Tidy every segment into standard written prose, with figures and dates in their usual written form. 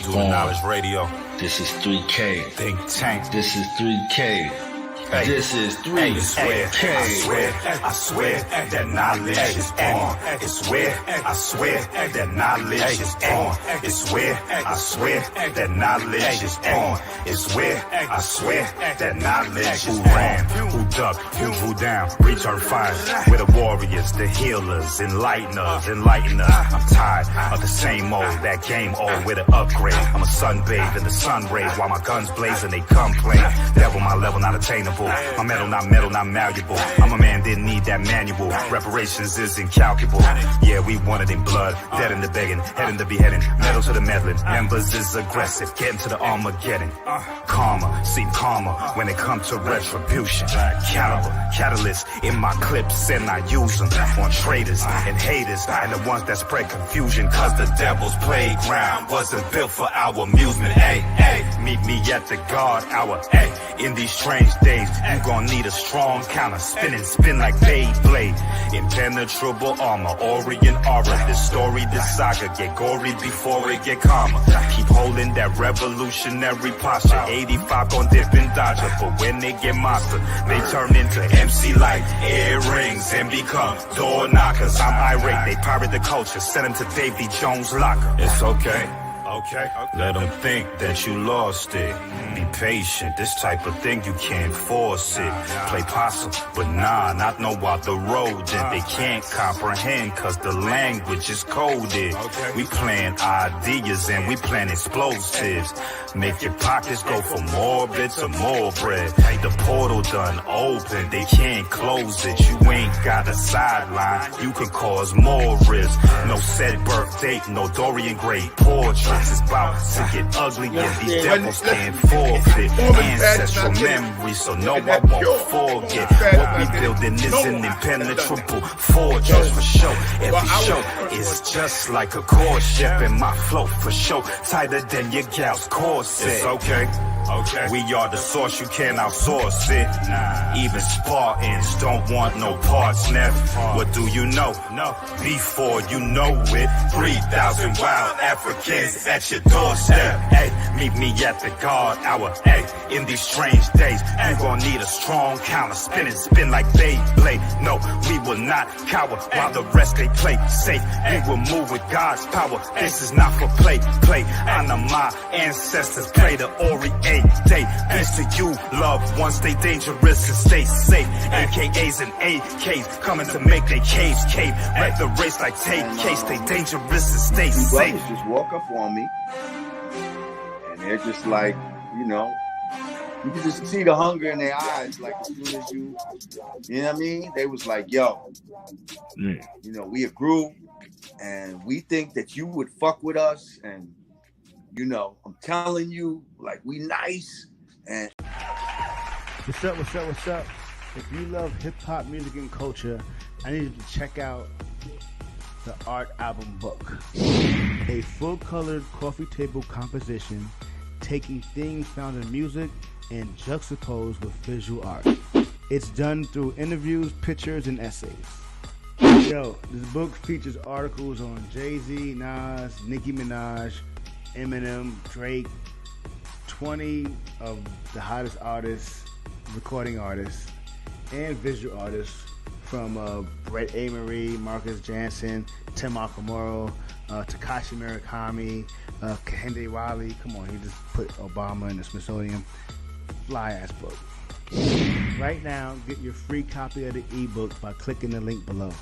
Doing Knowledge Radio. This is 3K. Think Tank. This is 3K. Hey. This is 3K. I swear that knowledge is on. It's where I swear that knowledge is on. It's where I swear that knowledge is on. It's where I swear that knowledge is on. Who ran, who ducked, who drew down, return fire. We're the warriors, the healers, enlighten us. I'm tired of the same old, that game old with an upgrade. I'm a sunbathe in the sun rays while my guns blaze and they complain. Devil my level not attainable. My metal not malleable. I'm a man, didn't need that manual. Reparations is incalculable. Yeah, we wanted in blood, dead in the begging, head in the beheading, metal to the meddling. Members is aggressive, getting to the Armageddon. Karma, seem calmer when it comes to retribution. Caliber, catalyst in my clips and I use them on traitors and haters and the ones that spread confusion. Cause the devil's playground wasn't built for our amusement. Hey, meet me at the guard hour. Hey, in these strange days. You gon' need a strong counter, spin like Beyblade. Impenetrable armor, Orient aura. This story, this saga, get gory before it get calmer. Keep holding that revolutionary posture. 85 gon' dip and dodger, but when they get monster, they turn into MC like earrings and become door knockers. I'm irate, they pirate the culture, send them to Davy Jones' locker. It's okay. Okay. Let them think that you lost it. Be patient, this type of thing you can't force it. Play possum, but nah, not know out the road. And they can't comprehend cause the language is coded. We plan ideas and we plan explosives. Make your pockets go from more bits to more bread. The portal done open, they can't close it. You ain't got a sideline, you can cause more risk. No set birth date, no Dorian Gray portrait. It's about to get ugly and these devils can't forfeit ancestral memories, so no, I won't forget. What we building is an impenetrable fortress for sure. Every show is just like a core ship, and my flow for sure tighter than your gal's corset. It's okay. We are the source, you can't outsource it. Even Spartans don't want no parts, Nev. What do you know? Before you know it, 3,000 wild Africans at your doorstep. Hey, meet me at the guard hour. Hey, in these strange days, you gon' need a strong counter. Spin like Beyblade. No, we will not cower while the rest they play safe. We will move with God's power. This is not for play. Honor my ancestors, play the Orient. Day. Peace to you, loved ones, stay dangerous and stay safe. AKAs and AKs coming to make their caves cave. Wreck the race like take case, stay dangerous and stay safe. Brothers just walk up on me, and they're just like, you know, you can just see the hunger in their eyes. Like as soon as you know what I mean? They was like, yo, you know, we a group, and we think that you would fuck with us, and you know, I'm telling you, like, we nice. And what's up? If you love hip-hop music and culture, I need you to check out the Art Album Book, a full-colored coffee table composition taking things found in music and juxtaposed with visual art. It's done through interviews, pictures, and essays. Yo, this book features articles on Jay-Z, Nas, Nicki Minaj, Eminem, Drake, 20 of the hottest artists, recording artists, and visual artists from Brett Amory, Marcus Jansen, Tim Akamoro, Takashi Murakami, Kehinde Wiley. Come on, he just put Obama in the Smithsonian. Fly-ass book. Right now, get your free copy of the ebook by clicking the link below.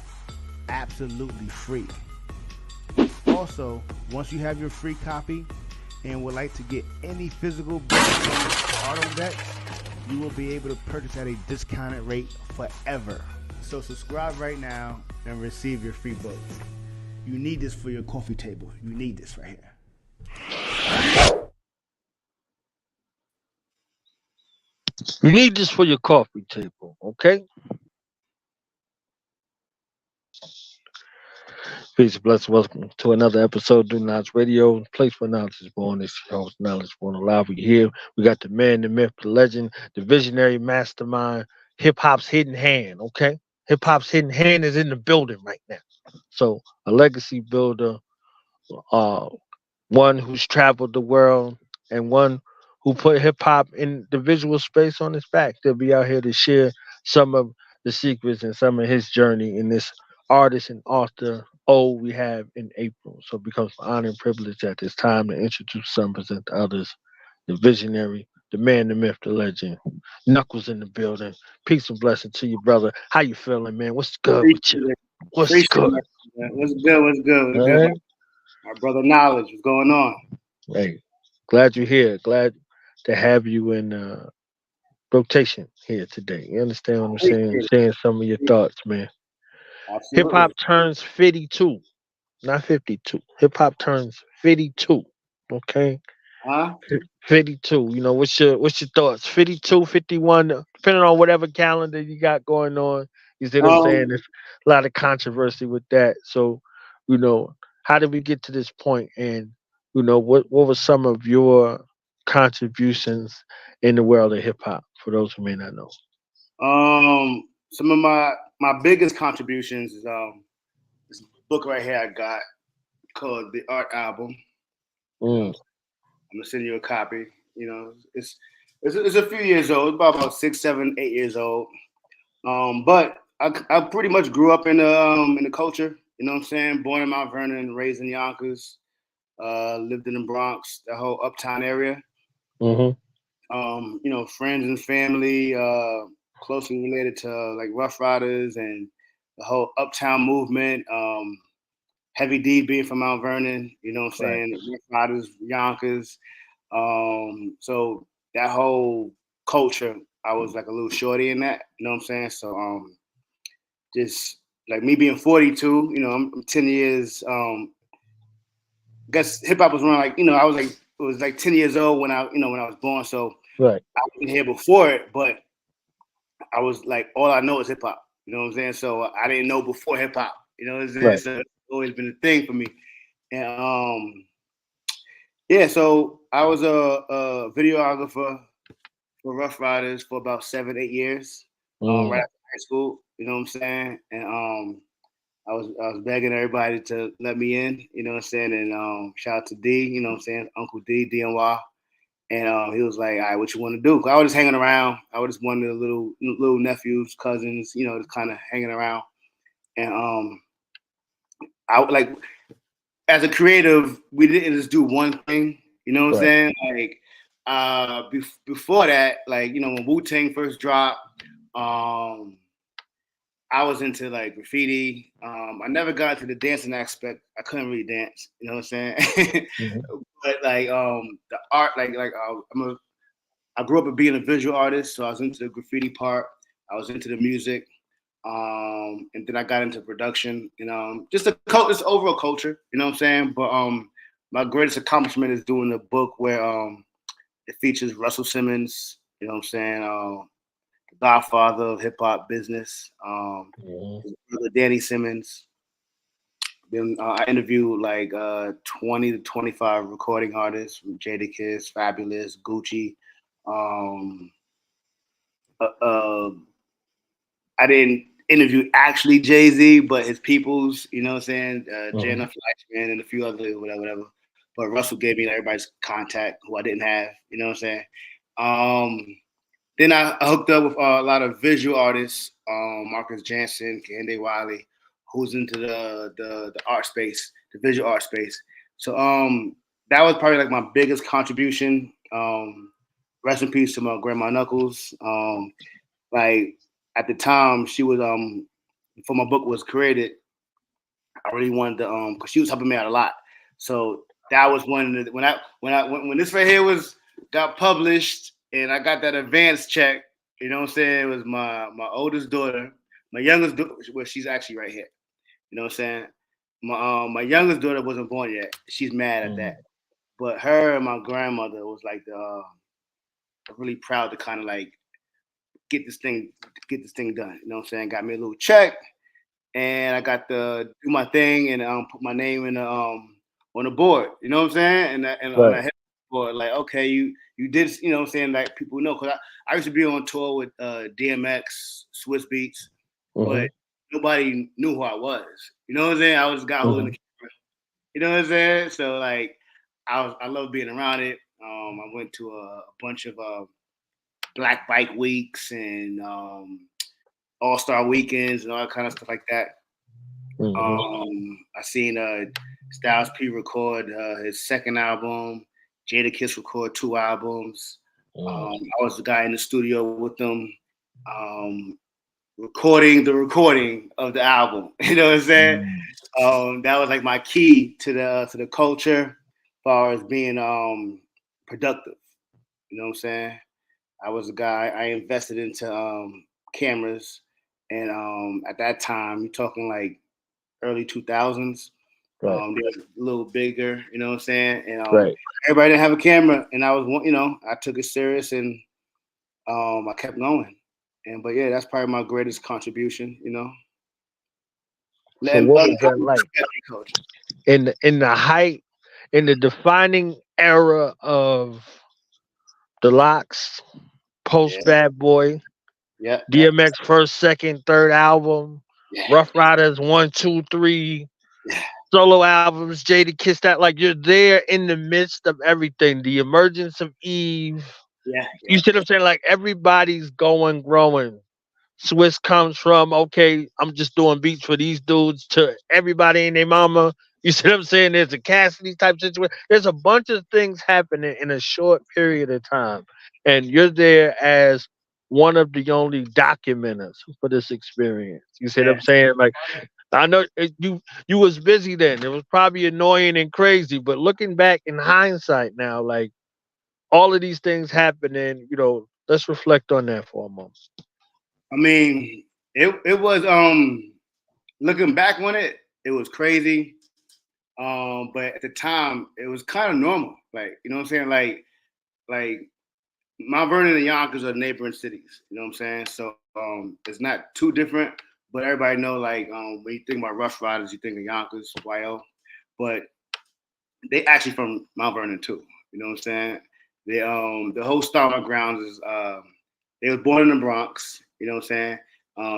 Absolutely free. Also, once you have your free copy and would like to get any physical book art on deck, you will be able to purchase at a discounted rate forever. So subscribe right now and receive your free book. You need this for your coffee table. You need this right here. You need this for your coffee table, okay? Peace and blessings. Welcome to another episode of Do Knowledge Radio. Place where knowledge is born. It's your host, Knowledge Born Alive. We're here. We got the man, the myth, the legend, the visionary mastermind, hip-hop's hidden hand, okay? Hip-hop's hidden hand is in the building right now. So, a legacy builder, one who's traveled the world, and one who put hip hop in the visual space on his back. They'll be out here to share some of the secrets and some of his journey in this artist and author we have in April. So it becomes an honor and privilege at this time to introduce some, present the others, the visionary, the man, the myth, the legend. Knuckles in the building. Peace and blessing to you, brother. How you feeling, man? What's good with you? Appreciate it. What's Appreciate good? it, man. What's good? What's good? What's All good? right. My brother Knowledge, what's going on? Hey, glad you're here. Glad to have you in rotation here today. You understand what I'm saying? Appreciate Sharing some of your it. thoughts, man. Hip Absolutely. hop turns 52, not 52. Hip hop turns 52. Okay? Huh? 52. You know, what's your thoughts? 52, 51, depending on whatever calendar you got going on. You see what I'm saying? Um, There's a lot of controversy with that. So, you know, how did we get to this point? And, what were some of your contributions in the world of hip hop for those who may not know? some of my biggest contributions is this book right here I got called The Art Album. Mm, I'm gonna send you a copy. You know, it's a few years old, about 6, 7, 8 years old. But I pretty much grew up in the culture. You know what I'm saying? Born in Mount Vernon, raised in Yonkers, lived in the Bronx, the whole uptown area. mm-hmm. You know, friends and family, closely related to like Ruff Ryders and the whole uptown movement. Heavy D being from Mount Vernon, you know what I'm Right. saying? Ruff Ryders, Yonkers. So that whole culture, I was like a little shorty in that, you know what I'm saying? So just like me being 42, you know, I'm 10 years. I guess hip hop was around like, you know, it was like 10 years old when I was born. So Right. I wasn't here before it, but I was like, all I know is hip hop. You know what I'm saying? So I didn't know before hip hop. You know what I'm saying? Right. So it's always been a thing for me. And yeah, so I was a videographer for Ruff Ryders for about 7, 8 years. Right Mm, after high school. You know what I'm saying? And I was begging everybody to let me in. You know what I'm saying? And shout out to D. You know what I'm saying? Uncle D, DNY. And he was like, all right, what you want to do? 'Cause I was just hanging around. I was just one of the little nephews, cousins, you know, just kind of hanging around. And I like, as a creative, we didn't just do one thing. You know what I'm right. saying? Like, before that, like, you know, when Wu-Tang first dropped, um, I was into like graffiti. I never got into the dancing aspect. I couldn't really dance. You know what I'm saying? Mhm. But like the art, I grew up being a visual artist, so I was into the graffiti part. I was into the music, and then I got into production. And just this overall culture. You know what I'm saying? But my greatest accomplishment is doing a book where it features Russell Simmons. You know what I'm saying? The Godfather of hip hop business. Mhm. His brother Danny Simmons. Then I interviewed like 20 to 25 recording artists from Jadakiss, Fabulous, Gucci. Um, uh, uh, I didn't interview actually Jay-Z, but his peoples, you know what I'm saying? Jana Mhm. Fleischman and a few other whatever. But Russell gave me everybody's contact who I didn't have, you know what I'm saying? Then I hooked up with a lot of visual artists, Marcus Jansen, Kehinde Wiley, who's into the art space, the visual art space. So that was probably like my biggest contribution. Rest in peace to my grandma Knuckles. Like at the time she was before my book was created, I really wanted to because she was helping me out a lot. So that was one of the, when this right here got published and I got that advance check, you know what I'm saying? It was my oldest daughter, my youngest daughter, well, she's actually right here. You know what I'm saying? My youngest daughter wasn't born yet. She's mad at that. Mhm. But her and my grandmother was like really proud to kind of like get this thing done. You know what I'm saying? Got me a little check and I got to do my thing and put my name in the on the board. You know what I'm saying? And on Right. that board, like, okay, you did, you know what I'm saying? Like people know because I used to be on tour with DMX, Swiss Beats, but Mhm. nobody knew who I was. You know what I'm saying? I was the guy holding the Mhm. camera. You know what I'm saying? So like I love being around it. I went to a bunch of Black Bike Weeks and All-Star Weekends and all that kind of stuff like that. I seen Styles P record his second album. Jadakiss record 2 albums. I was the guy in the studio with them, recording the recording of the album. You know what I'm saying? That was like my key to the culture, as far as being productive. You know what I'm saying? I was a guy. I invested into cameras, and at that time, you're talking like early 2000s. They were a little bigger. You know what I'm saying? And everybody didn't have a camera, and I was, I took it serious, and I kept going. But yeah, that's probably my greatest contribution. So what was that like in the height, in the defining era of the Locks, post Bad Boy, DMX first, second, third album, Ruff Ryders 1, 2, 3, solo albums, Jadakiss, that like you're there in the midst of everything. The emergence of Eve. You see what I'm saying? Like everybody's growing. Swiss comes from, okay, I'm just doing beats for these dudes, to everybody and their mama. You see what I'm saying? There's a Cassidy type situation. There's a bunch of things happening in a short period of time. And you're there as one of the only documenters for this experience. You see what I'm saying? Like, I know you was busy then. It was probably annoying and crazy, but looking back in hindsight now, like all of these things happening, let's reflect on that for a moment. I mean, it was looking back on it, it was crazy. But at the time, it was kind of normal. Like, you know what I'm saying? Like Mount Vernon and Yonkers are neighboring cities. You know what I'm saying? So it's not too different. But everybody know, like, when you think about Ruff Ryders, you think of Yonkers, YO. But they actually from Mount Vernon too. You know what I'm saying? They the whole Stalwart grounds is they was born in the Bronx. You know what I'm saying?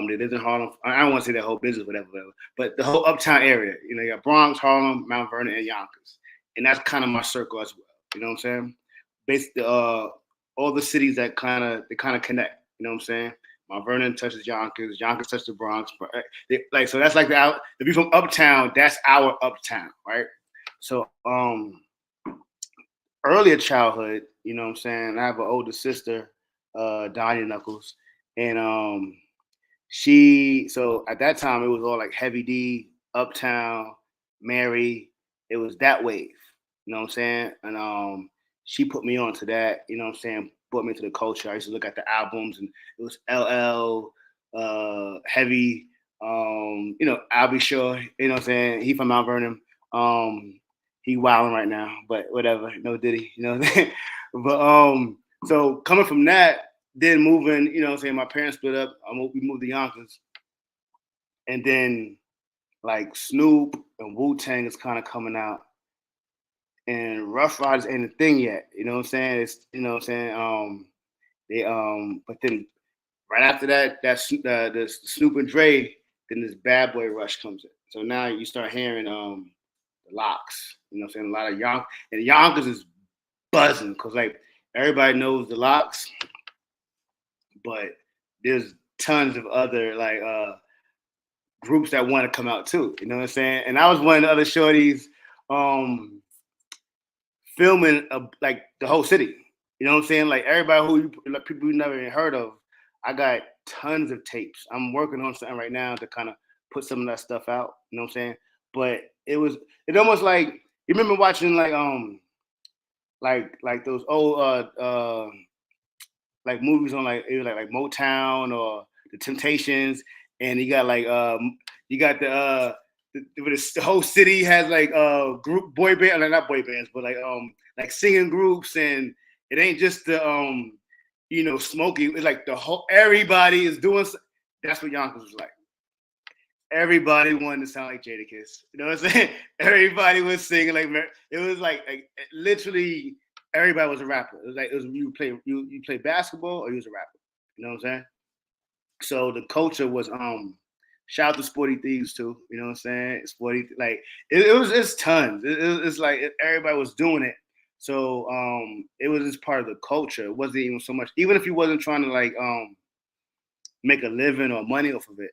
They lived in Harlem. I don't want to say that whole business, whatever. But the whole uptown area, you got Bronx, Harlem, Mount Vernon, and Yonkers. And that's kind of my circle as well. You know what I'm saying? Basically, all the cities that kind of connect. You know what I'm saying? Mount Vernon touches Yonkers, Yonkers touches the Bronx. So that's like if you're from uptown, that's our uptown, right? So earlier childhood, you know what I'm saying? I have an older sister, Dawud Knuckles, and so at that time it was all like Heavy D, Uptown, Mary. It was that wave, you know what I'm saying? And she put me on to that, you know what I'm saying? Brought me into the culture. I used to look at the albums, and it was LL, Heavy, I'll Be Sure, you know what I'm saying? He from Mount Vernon. He wilding right now, but whatever, no Diddy, you know what I'm saying? But so coming from that, then moving, you know what I'm saying, my parents split up, we moved to Yonkers. And then like Snoop and Wu-Tang is kind of coming out. And Ruff Ryders ain't a thing yet, you know what I'm saying? It's, you know what I'm saying? But then right after that, the Snoop and Dre, then this Bad Boy rush comes in. So now you start hearing the Locks, you know what I'm saying? A lot of Yonkers is buzzing because like everybody knows the Locks, but there's tons of other like groups that want to come out too, you know what I'm saying? And I was one of the other shorties filming like the whole city, you know what I'm saying? Like everybody people you never even heard of, I got tons of tapes. I'm working on something right now to kind of put some of that stuff out, you know what I'm saying? But it almost like, you remember watching like those old like movies on like Motown or The Temptations, and you got like the whole city has like group boy band, not boy bands, but like singing groups, and it ain't just the Smokey. It's like the whole everybody is doing. That's what Yonkers was like. Everybody wanted to sound like Jadakiss. You know what I'm saying? Everybody was singing like it was like literally everybody was a rapper. It was like you play basketball or you was a rapper. You know what I'm saying? So the culture was Shout out to Sporty Thieves too. You know what I'm saying? Sporty, like it's tons. It's like everybody was doing it. So it was just part of the culture. It wasn't even so much. Even if you wasn't trying to like make a living or money off of it,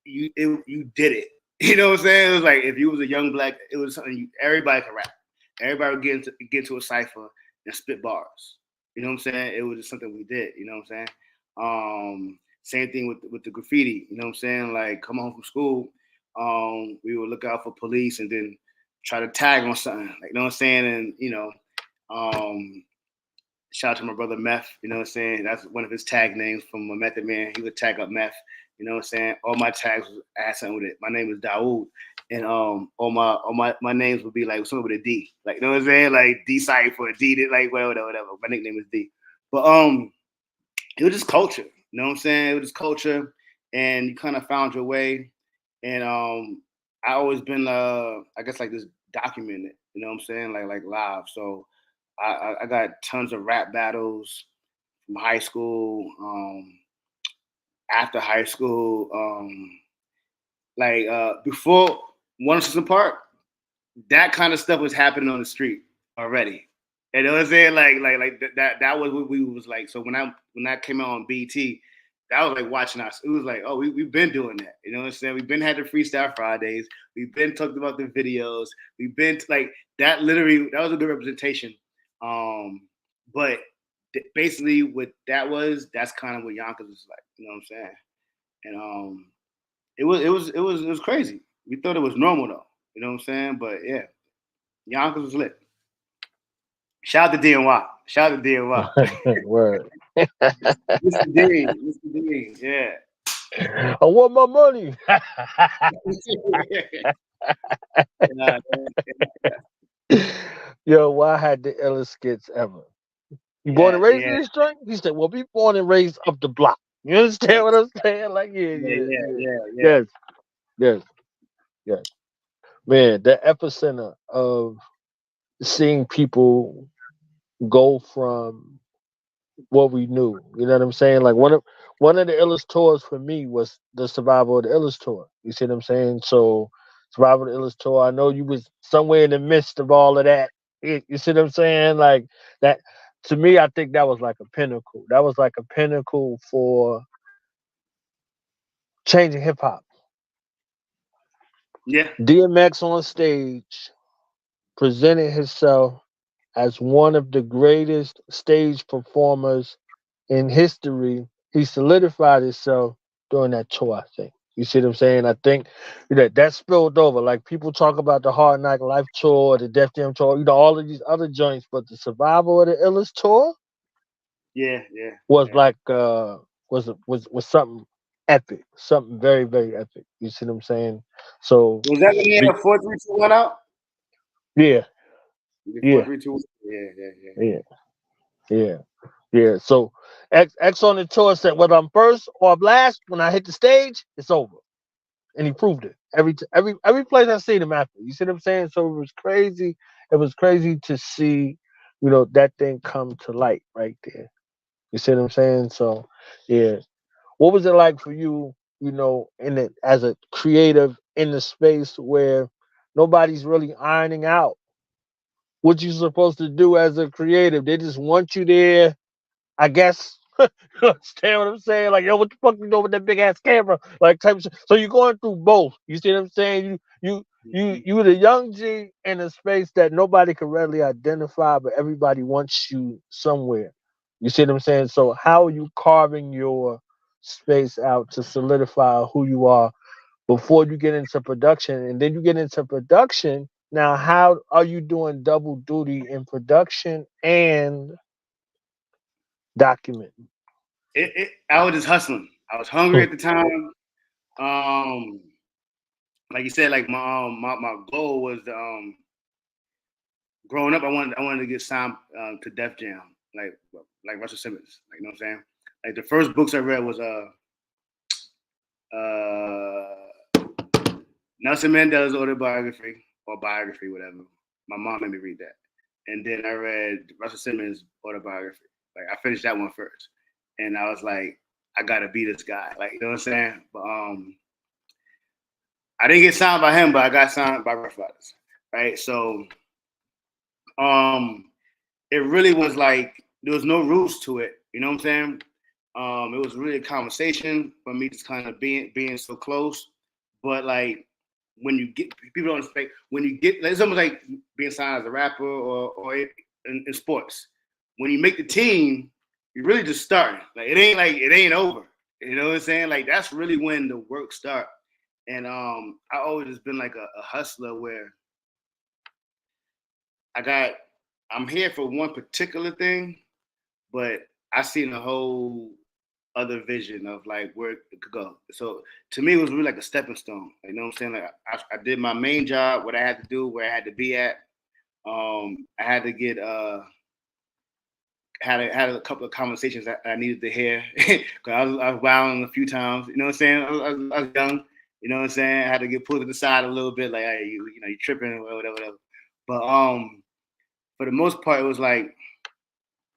you did it. You know what I'm saying? It was like if you was a young black, it was something everybody could rap. Everybody would get into a cipher and spit bars. You know what I'm saying? It was just something we did. You know what I'm saying? Same thing with the graffiti. You know what I'm saying? Like come home from school, we would look out for police and then try to tag on something. Like you know what I'm saying? And you know, shout out to my brother Meth. You know what I'm saying? That's one of his tag names from a Method Man. He would tag up Meth. You know what I'm saying? All my tags had something with it. My name is Dawud. And all my names would be like something with a D. Like you know what I'm saying? Like D Cypher, D like whatever. My nickname is D. But it was just culture. You know what I'm saying? It was just culture, and you kind of found your way. And I always been I guess like this documented. You know what I'm saying? Like live. So I got tons of rap battles from high school, after high school, before 106 Park, that kind of stuff was happening on the street already. And you know what I'm saying? Like that was what we was like. So when I came out on BT, that was like watching us. It was like, oh, we've been doing that. You know what I'm saying? We've been had the Freestyle Fridays. We've been talked about the videos. We've been like that. Literally, that was a good representation. But basically, what that was, that's kind of what Yonkers was like. You know what I'm saying? And it was crazy. We thought it was normal though. You know what I'm saying? But yeah, Yonkers was lit. Shout out to DNY. Shout out to DNY. Word. Mr. Dean, yeah. I want my money. Yo, why had the illest skits ever? You born and raised in this joint? He said, well, be born and raised up the block. You understand what I'm saying? Like, yeah. Yes. Man, the epicenter of seeing people go from what we knew. You know what I'm saying? Like one of the illest tours for me was the Survival of the Illest tour. You see what I'm saying? So Survival of the Illest tour, I know you was somewhere in the midst of all of that. You see what I'm saying? Like that to me, I think that was like a pinnacle. That was like a pinnacle for changing hip hop. Yeah. DMX on stage presented himself as one of the greatest stage performers in history. He solidified himself during that tour, I think. You see what I'm saying? I think that spilled over. Like people talk about the Hard Knock Life tour, the Def Jam tour, all of these other joints, but the Survival of the Illest tour, was like was something epic, something very very epic. You see what I'm saying? So was that when he had a 4-3-2-1 out? Yeah. 4-3-2-1. Yeah. So X on the tour said, whether I'm first or I'm last, when I hit the stage, it's over. And he proved it. Every place I seen him after. You see what I'm saying? So it was crazy. It was crazy to see, that thing come to light right there. You see what I'm saying? So yeah. What was it like for you, as a creative in the space where nobody's really ironing out what you're supposed to do as a creative? They just want you there, I guess. You understand what I'm saying? Like, yo, what the fuck you doing with that big ass camera? Like, type of shit. So you're going through both. You see what I'm saying? You the young G in a space that nobody can readily identify, but everybody wants you somewhere. You see what I'm saying? So how are you carving your space out to solidify who you are before you get into production? And then you get into production. Now, how are you doing double duty in production and document? I was just hustling. I was hungry at the time. Like you said, like my goal was to, growing up, I wanted to get signed to Def Jam, like Russell Simmons. Like you know what I'm saying? Like the first books I read was Nelson Mandela's autobiography or biography, whatever. My mom made me read that, and then I read Russell Simmons' autobiography. Like I finished that one first, and I was like, I gotta be this guy. Like you know what I'm saying? But I didn't get signed by him, but I got signed by Ruff Ryders, right? So, it really was like there was no rules to it. You know what I'm saying? It was really a conversation for me, just kind of being so close. But like when you get people don't expect when you get it's almost like being signed as a rapper or in sports. When you make the team, you're really just starting. Like it ain't over. You know what I'm saying? Like that's really when the work start. And I always just been like a hustler where I'm here for one particular thing, but I seen a whole other vision of like where it could go. So to me, it was really like a stepping stone. You know what I'm saying? Like I did my main job, what I had to do, where I had to be at. I had to get had a couple of conversations that I needed to hear because I was wilding a few times. You know what I'm saying? I was young. You know what I'm saying? I had to get pulled to the side a little bit, like, hey, you tripping or whatever. But for the most part, it was like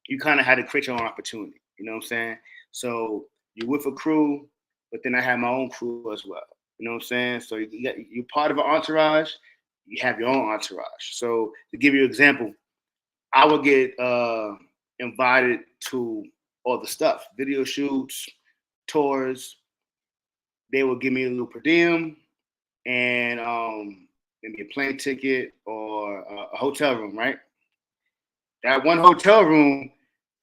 you kind of had to create your own opportunity. You know what I'm saying? So you're with a crew, but then I had my own crew as well. You know what I'm saying? So you're part of an entourage. You have your own entourage. So to give you an example, I would get invited to all the stuff, video shoots, tours. They would give me a little per diem and maybe a plane ticket or a hotel room, right? That one hotel room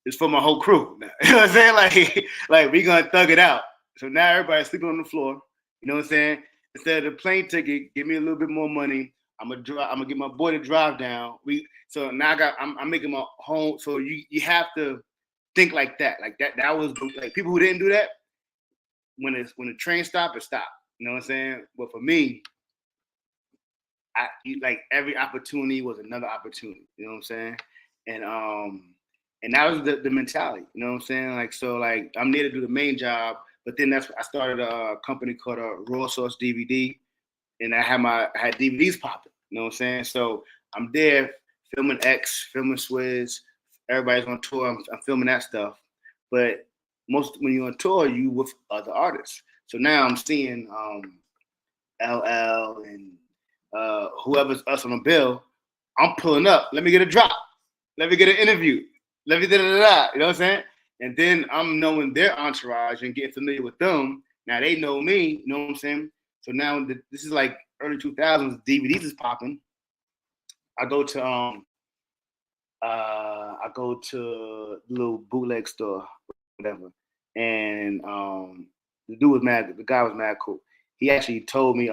is for my whole crew. You know what I'm saying? Like we gonna thug it out. So now everybody's sleeping on the floor. You know what I'm saying? Instead of the plane ticket, give me a little bit more money. I'm gonna get my boy to drive down. So now I'm making my home. So you have to think like that. Like that was like people who didn't do that. When the train stopped, it stopped. You know what I'm saying? But for me, like every opportunity was another opportunity. You know what I'm saying? And that was the mentality. You know what I'm saying? Like so, like I'm there to do the main job, but then I started a company called Raw Source DVD, and I had DVDs popping. You know what I'm saying? So I'm there filming X, filming Swizz. Everybody's on tour. I'm filming that stuff, but when you're on tour, you with other artists. So now I'm seeing LL and whoever's us on the bill. I'm pulling up. Let me get a drop. Let me get an interview. Let me da-da-da-da. You know what I'm saying? And then I'm knowing their entourage and getting familiar with them. Now they know me. You know what I'm saying? So now this is like early 2000s. DVDs is popping. I go to the little bootleg store, whatever. And the guy was mad cool. He actually told me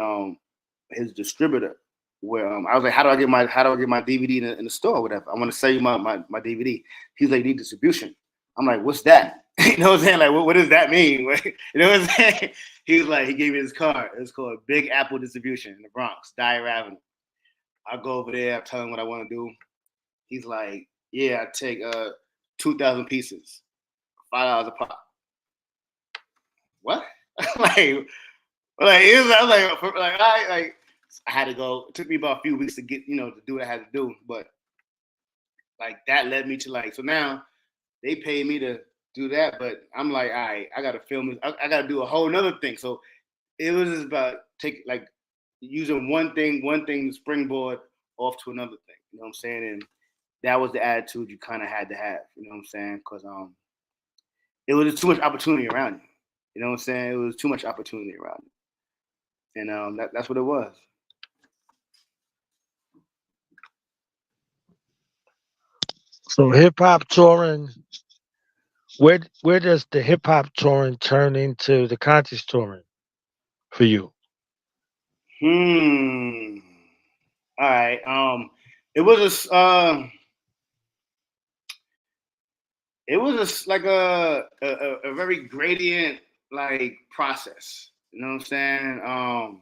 his distributor where I was like, how do I get my DVD in the store or whatever? I want to sell you my DVD. He's like, you need distribution. I'm like, what's that? You know what I'm saying? Like, what does that mean? You know what I'm saying? He was like, he gave me his card. It's called Big Apple Distribution in the Bronx, Dyer Avenue. I go over there, I tell him what I want to do. He's like, yeah, I take 2,000 pieces, $5 a pop. What? I had to go. It took me about a few weeks to get, to do what I had to do. But like that led me to like, so now they pay me to do that. But I'm like, all right, I got to film this. I got to do a whole nother thing. So it was just about using one thing to springboard off to another thing. You know what I'm saying? And that was the attitude you kind of had to have. You know what I'm saying? Because it was just too much opportunity around you. You know what I'm saying? It was too much opportunity around you. And that's what it was. So hip hop touring, where does the hip hop touring turn into the conscious touring for you? All right. It was like a very gradient like process. You know what I'm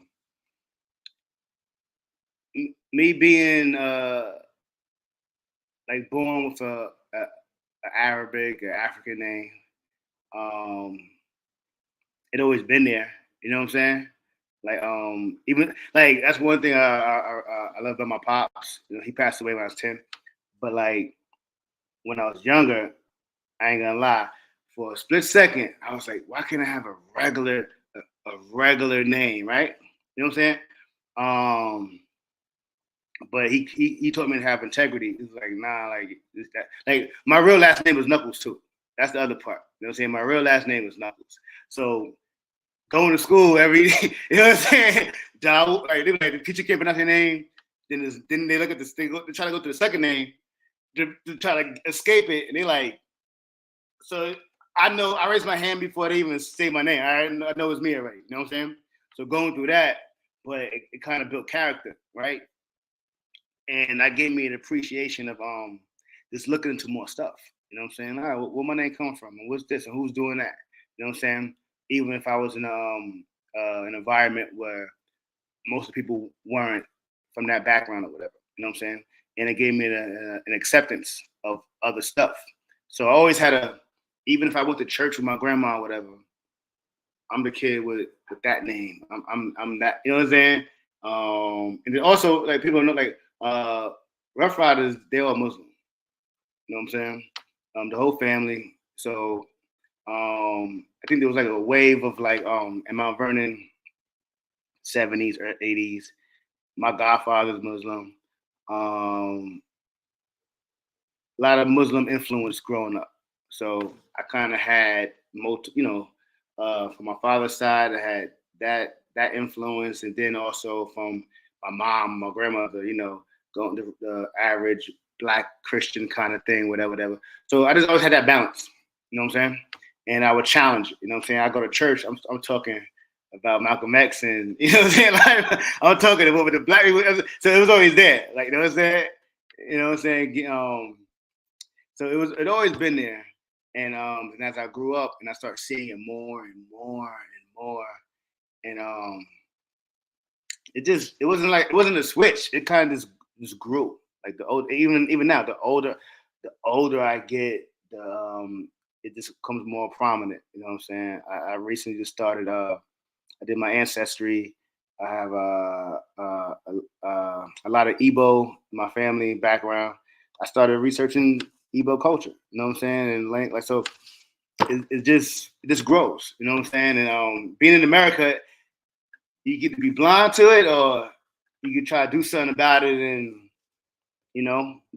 saying? Me being like born with a Arabic or African name, it always been there. You know what I'm saying? Like even like that's one thing I love about my pops. He passed away when I was 10, but like when I was younger, I ain't gonna lie. For a split second, I was like, why can't I have a regular name, right? You know what I'm saying? But he told me to have integrity. He was like, nah, like this, that. Like my real last name was Knuckles too. That's the other part. You know what I'm saying? My real last name is Knuckles. So going to school every, you know what I'm saying? Dawud, like, the teacher can't pronounce your name. Then they look at this thing, they try to go to the second name to try to escape it, and they like. So I know I raised my hand before they even say my name. I know it's me already. You know what I'm saying? So going through that, but it kind of built character, right? And that gave me an appreciation of just looking into more stuff. You know what I'm saying? All right, where my name come from, and what's this, and who's doing that? You know what I'm saying? Even if I was in an environment where most of the people weren't from that background or whatever. You know what I'm saying? And it gave me an acceptance of other stuff. So I always had even if I went to church with my grandma or whatever, I'm the kid with that name. I'm that. You know what I'm saying? And then also like people know like Ruff Ryders, they're all Muslim. You know what I'm saying? The whole family. So I think there was like a wave of like in Mount Vernon, 70s or 80s. My godfather's Muslim. A lot of Muslim influence growing up. So I kind of had from my father's side, I had that influence, and then also from my mom, my grandmother, going to the average Black Christian kind of thing, whatever. So I just always had that balance, you know what I'm saying? And I would challenge it, you know what I'm saying? I go to church, I'm talking about Malcolm X, and you know what I'm saying? Like, I'm talking about the Black people, so it was always there, like, you know what I'm saying? You know what I'm saying? So it always been there, and as I grew up and I started seeing it more and more and more, and it wasn't a switch. It kind of just grew. Like even now, the older I get, it just becomes more prominent. You know what I'm saying? I recently just started. I did my ancestry. I have a lot of Igbo in my family background. I started researching Igbo culture. You know what I'm saying? And like so, it just grows. You know what I'm saying? And being in America, you get to be blind to it, or you can try to do something about it, and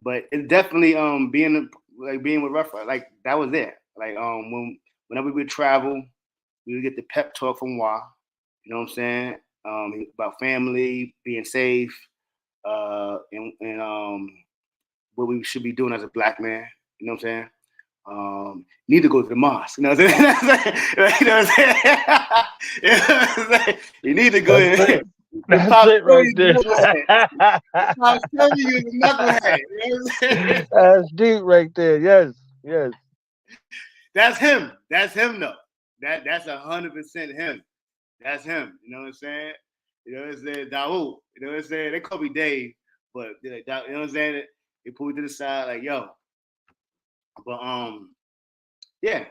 but it's definitely being with Ruff Ryders, like that was there. Like whenever we would travel, we would get the pep talk from Wa, you know what I'm saying? About family, being safe, and what we should be doing as a Black man, you know what I'm saying? Need to go to the mosque, you know what I'm saying? You know what I'm saying? You know what I'm saying? You need to go there. That's it right there. I'm telling you, the knucklehead. You know what I'm saying? That's deep right there. Yes. That's him. That's him, though. That's 100% him. That's him. You know what I'm saying? You know what I'm saying? Dawud. You know what I'm saying? They call me Dave, but you know what I'm saying? They pull me to the side like, yo. But yeah,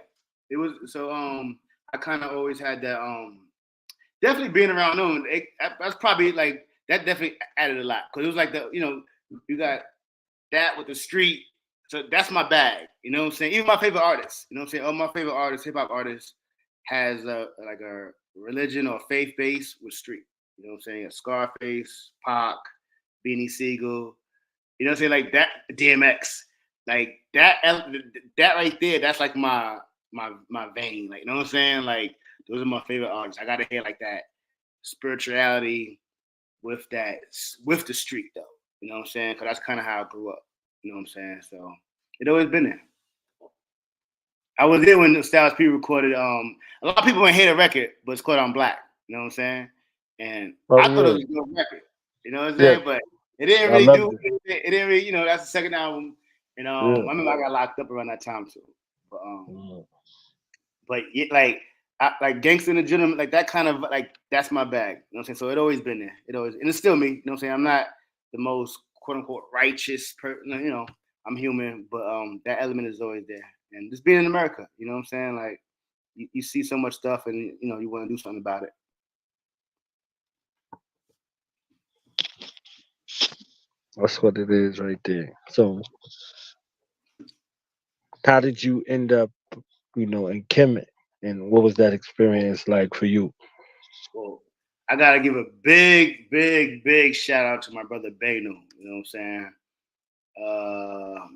it was so I kind of always had that definitely being around them. That's probably like that definitely added a lot, because it was like you got that with the street, so that's my bag. You know what I'm saying? Even my favorite artists, you know what I'm saying? All my favorite artists, hip hop artists, has like a religion or faith base with street. You know what I'm saying? Scarface, Pac, Beanie Siegel. You know what I'm saying? Like that, DMX. Like that right there, that's like my vein. Like, you know what I'm saying? Like, those are my favorite artists. I gotta hear like that spirituality with the street though. You know what I'm saying? Because that's kind of how I grew up. You know what I'm saying? So it always been there. I was there when Styles P recorded. A lot of people ain't hear the record, but it's called "I'm Black." You know what I'm saying? And I thought it was a good record. You know what I'm saying? But it didn't really do. It didn't really. That's the second album. And I remember I got locked up around that time too. But like Gangsta and the Gentleman, like that kind of like that's my bag. You know what I'm saying? So it always been there. And it's still me. You know what I'm saying? I'm not the most quote unquote righteous person. I'm human, but that element is always there. And just being in America, you know what I'm saying? Like you see so much stuff, and you want to do something about it. That's what it is right there. So how did you end up, in Kemet, and what was that experience like for you? Well, I gotta give a big, big, big shout out to my brother Benu. You know what I'm saying?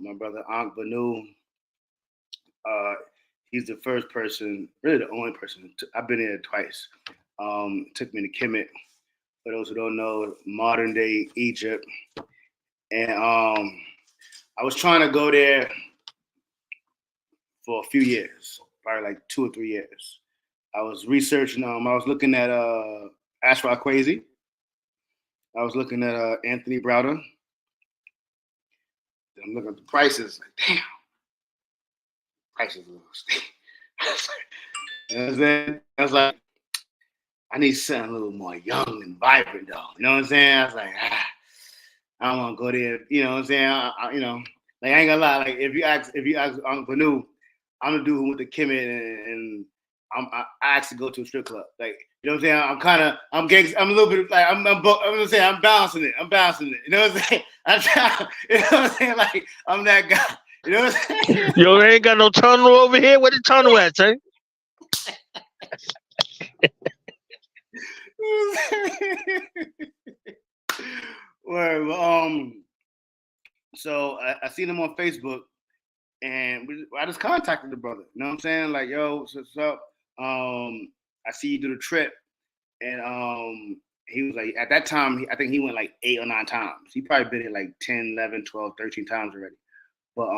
My brother Ankh Banu. He's the first person, really the only person. I've been there twice. Took me to Kemet. For those who don't know, modern day Egypt. And I was trying to go there for a few years, probably like 2 or 3 years. I was researching. I was looking at Ashra Kwesi. I was looking at Anthony Browder. I'm looking at the prices. Like, damn, prices a little steep. You know what I'm saying? I was like, I need something a little more young and vibrant, though. You know what I'm saying? I was like, I don't want to go there. You know what I'm saying? Like I ain't gonna lie. Like if you ask Uncle Banu, I'm the dude who went to Kemet and I actually go to a strip club. Like you know what I'm saying? I'm gangster. I'm a little bit like I'm gonna say I'm bouncing it. You know what I'm saying? You know what I'm saying? Like I'm that guy. You know what I'm saying? Yo, they ain't got no tunnel over here. Where the tunnel at, Tay? Well, so I seen him on Facebook, and I just contacted the brother. You know what I'm saying? Like, yo, what's up? I see you do the trip, and he was like, at that time, I think he went like 8 or 9 times. He probably been here like 10, 11, 12, 13 times already. But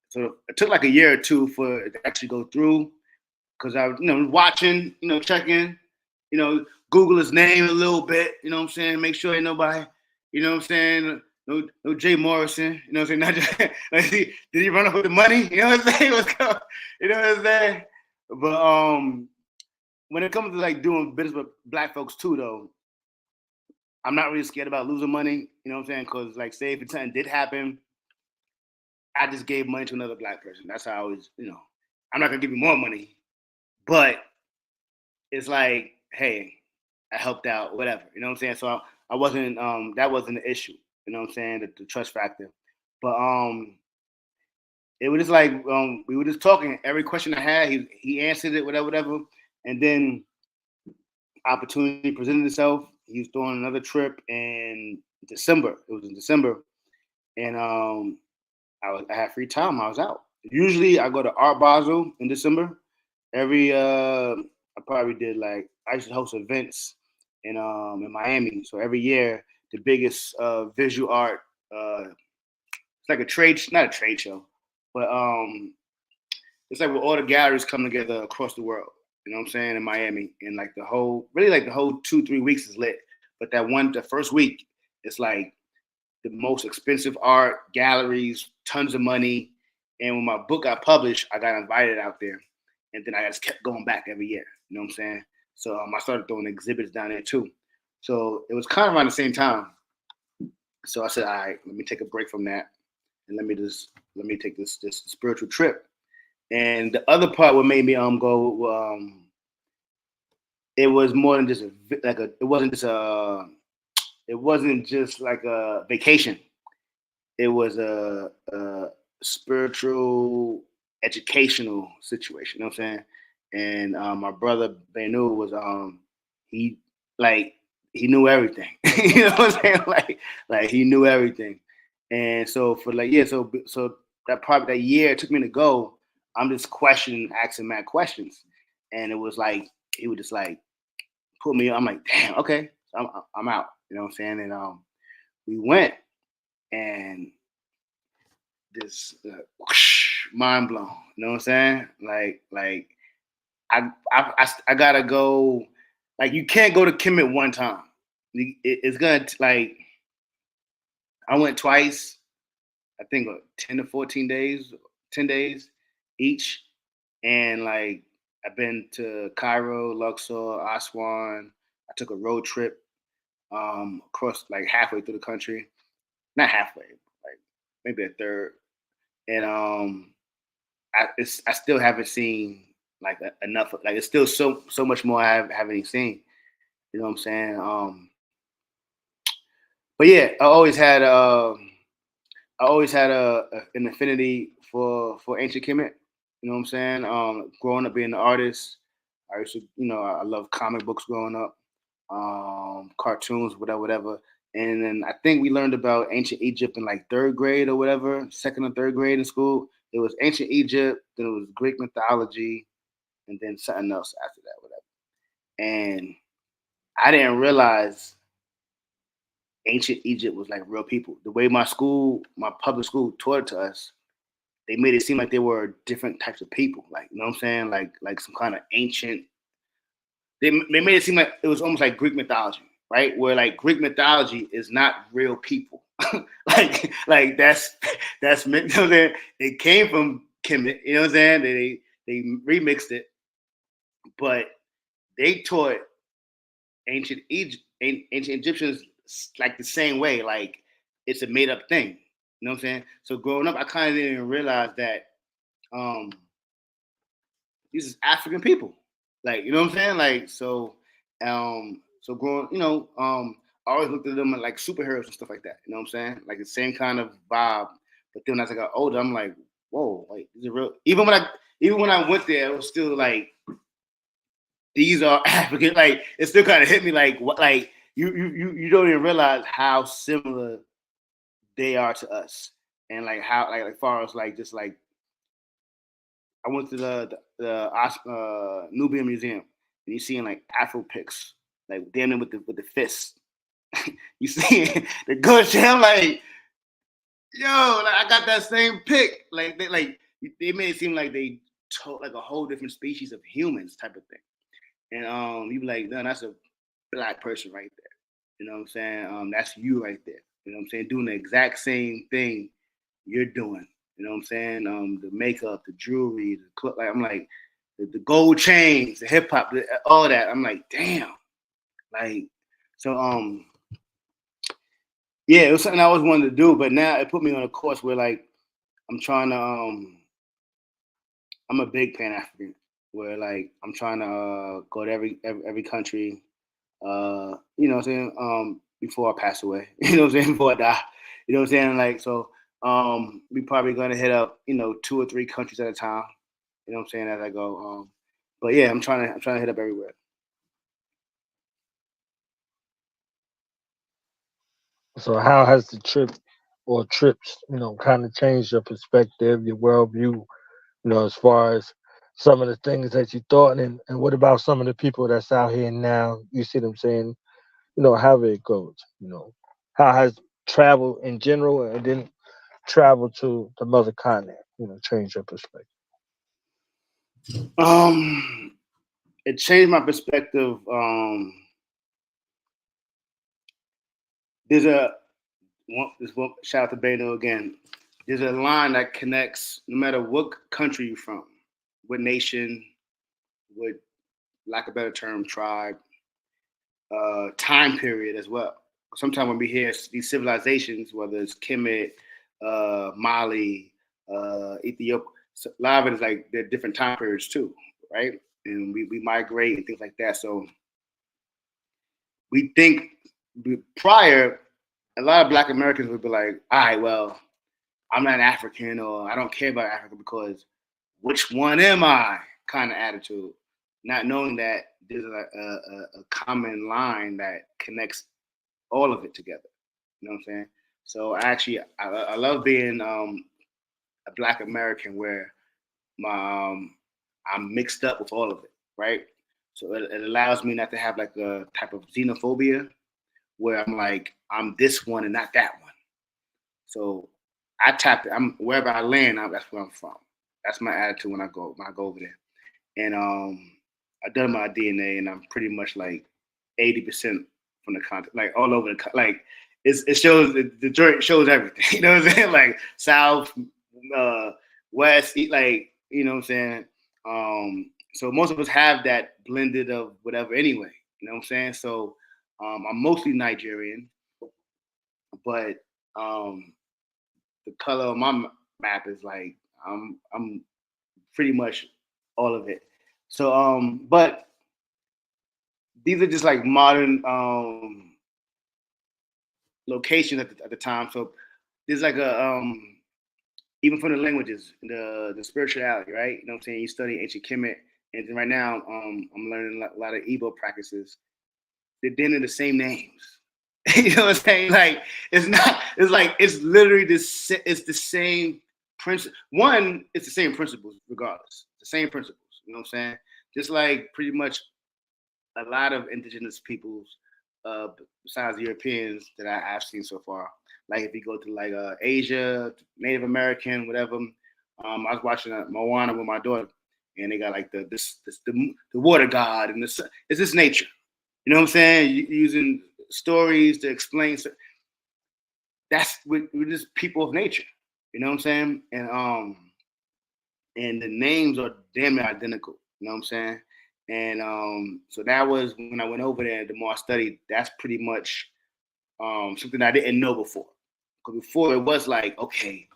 so it took like a year or two for it to actually go through, because I was, watching, checking, Google his name a little bit, you know what I'm saying? Make sure ain't nobody, you know what I'm saying? No Jay Morrison, you know what I'm saying? Did he run up with the money? You know what I'm saying? You know what I'm saying? But when it comes to like doing business with black folks too, though, I'm not really scared about losing money, you know what I'm saying? Because like, say if something did happen, I just gave money to another black person. That's how I always, I'm not gonna give you more money, but it's like, hey, I helped out, whatever. You know what I'm saying? So I wasn't, that wasn't the issue. You know what I'm saying? The trust factor. But it was just like, we were just talking. Every question I had, he answered it, whatever. And then opportunity presented itself. He was doing another trip in December. It was in December. And I had free time. I was out. Usually I go to Art Basel in December. I probably did like, I used to host events in Miami. So every year, the biggest visual art, it's like not a trade show, but it's like where all the galleries come together across the world. You know what I'm saying? In Miami, and like the whole 2-3 weeks is lit. But the first week, it's like the most expensive art, galleries, tons of money. And when my book got published, I got invited out there, and then I just kept going back every year. You know what I'm saying? So I started throwing exhibits down there too. So it was kind of around the same time. So I said, all right, let me take a break from that, and let me take this spiritual trip. And the other part what made me go, it was more than just it wasn't just like a vacation. It was a spiritual, educational situation. You know what I'm saying? And my brother Benu was he knew everything. You know what I'm saying? Like he knew everything. And so for so that year it took me to go, I'm just asking mad questions. And it was like he would just like put me on. I'm like, damn, okay, I'm out. You know what I'm saying? And we went, and this mind blown. You know what I'm saying? Like I gotta go. Like you can't go to Kemet one time. It's gonna like I went twice. I think 10 to 14 days, 10 days each, and like I've been to Cairo, Luxor, Aswan. I took a road trip across like halfway through the country, not halfway, like maybe a third, and I still haven't seen like enough. Like it's still so much more I haven't seen. You know what I'm saying? But yeah, I always had an affinity for ancient Kemet. You know what I'm saying? Growing up being an artist, I I used to, I love comic books growing up, cartoons, whatever. And then I think we learned about ancient Egypt in like 3rd grade or whatever, 2nd or 3rd grade in school. It was ancient Egypt, then it was Greek mythology, and then something else after that, whatever. And I didn't realize ancient Egypt was like real people. The way my public school taught it to us, they made it seem like they were different types of people. Like, you know what I'm saying? Like some kind of ancient. They made it seem like it was almost like Greek mythology, right? Where like Greek mythology is not real people. like that's you know what I'm saying? It came from Kemet, you know what I'm saying? They remixed it, but they taught ancient Egyptians like the same way, like it's a made up thing. You know what I'm saying? So growing up, I kind of didn't even realize that these is African people. Like, you know what I'm saying? Like, so growing, I always looked at them like superheroes and stuff like that. You know what I'm saying? Like the same kind of vibe. But then as I got older, I'm like, whoa, like is it real? Even when I went there, it was still like these are African. Like it still kind of hit me like what, like you don't even realize how similar they are to us, and like how like far as like just like I went to the Nubian Museum, and you seeing like Afro pics, like damn it with the fists. You see the good shit. I'm like, yo, like I got that same pic. Like they made it seem like they told like a whole different species of humans type of thing. And you be like, no, that's a Black person right there. You know what I'm saying? That's you right there. You know what I'm saying? Doing the exact same thing you're doing. You know what I'm saying? The makeup, the jewelry, like I'm like the gold chains, the hip hop, all that. I'm like, damn. Like, so yeah, it was something I always wanted to do, but now it put me on a course where like I'm trying to I'm a big Pan African, where like I'm trying to go to every country, you know what I'm saying, before I pass away. You know what I'm saying, before I die. You know what I'm saying? Like so we probably gonna hit up, 2 or 3 countries at a time. You know what I'm saying, as I go. But yeah, I'm trying to hit up everywhere. So how has the trip or trips, kind of changed your perspective, your worldview, as far as some of the things that you thought, and what about some of the people that's out here now? You see them saying, however it goes, how has travel in general and then travel to the mother continent, changed your perspective? It changed my perspective. There's this one, shout out to Beno again. There's a line that connects no matter what country you're from, what nation, what lack of a better term, tribe, time period as well. Sometimes when we hear these civilizations, whether it's Kemet, Mali, Ethiopia, a lot of it is like they're different time periods too, right? And we migrate and things like that. So we think prior, a lot of Black Americans would be like, all right, well, I'm not African or I don't care about Africa because which one am I kind of attitude, not knowing that there's a common line that connects all of it together. You know what I'm saying? So I love being a Black American where I'm mixed up with all of it, right? So it allows me not to have like a type of xenophobia where I'm like, I'm this one and not that one. So I tap it. I'm wherever I land, that's where I'm from. That's my attitude when I go over there. And I've done my DNA, and I'm pretty much like 80% from the content, like all over the like. It shows the joint shows everything. You know what I'm saying? Like South, West, like you know what I'm saying. So most of us have that blended of whatever anyway. You know what I'm saying? So I'm mostly Nigerian, but the color of my map is like I'm pretty much all of it. So but these are just like modern locations at the time. So there's like a even from the languages, the spirituality, right? You know what I'm saying? You study ancient Kemet, And then right now, I'm learning a lot of Igbo practices. They're dealing the same names. You know what I'm saying? Like it's not. It's like it's literally this. It's the same principle. One, it's the same principles regardless. The same principles. You know what I'm saying? Just like pretty much a lot of indigenous peoples, besides the Europeans that I've seen so far. Like if you go to like Asia, Native American, whatever. I was watching Moana with my daughter, and they got like the water god and it's this nature. You know what I'm saying? Using stories to explain. That's we're just people of nature. You know what I'm saying? And the names are damn near identical. You know what I'm saying? And so that was when I went over there. The more I studied, that's pretty much something I didn't know before. Because before it was like, okay,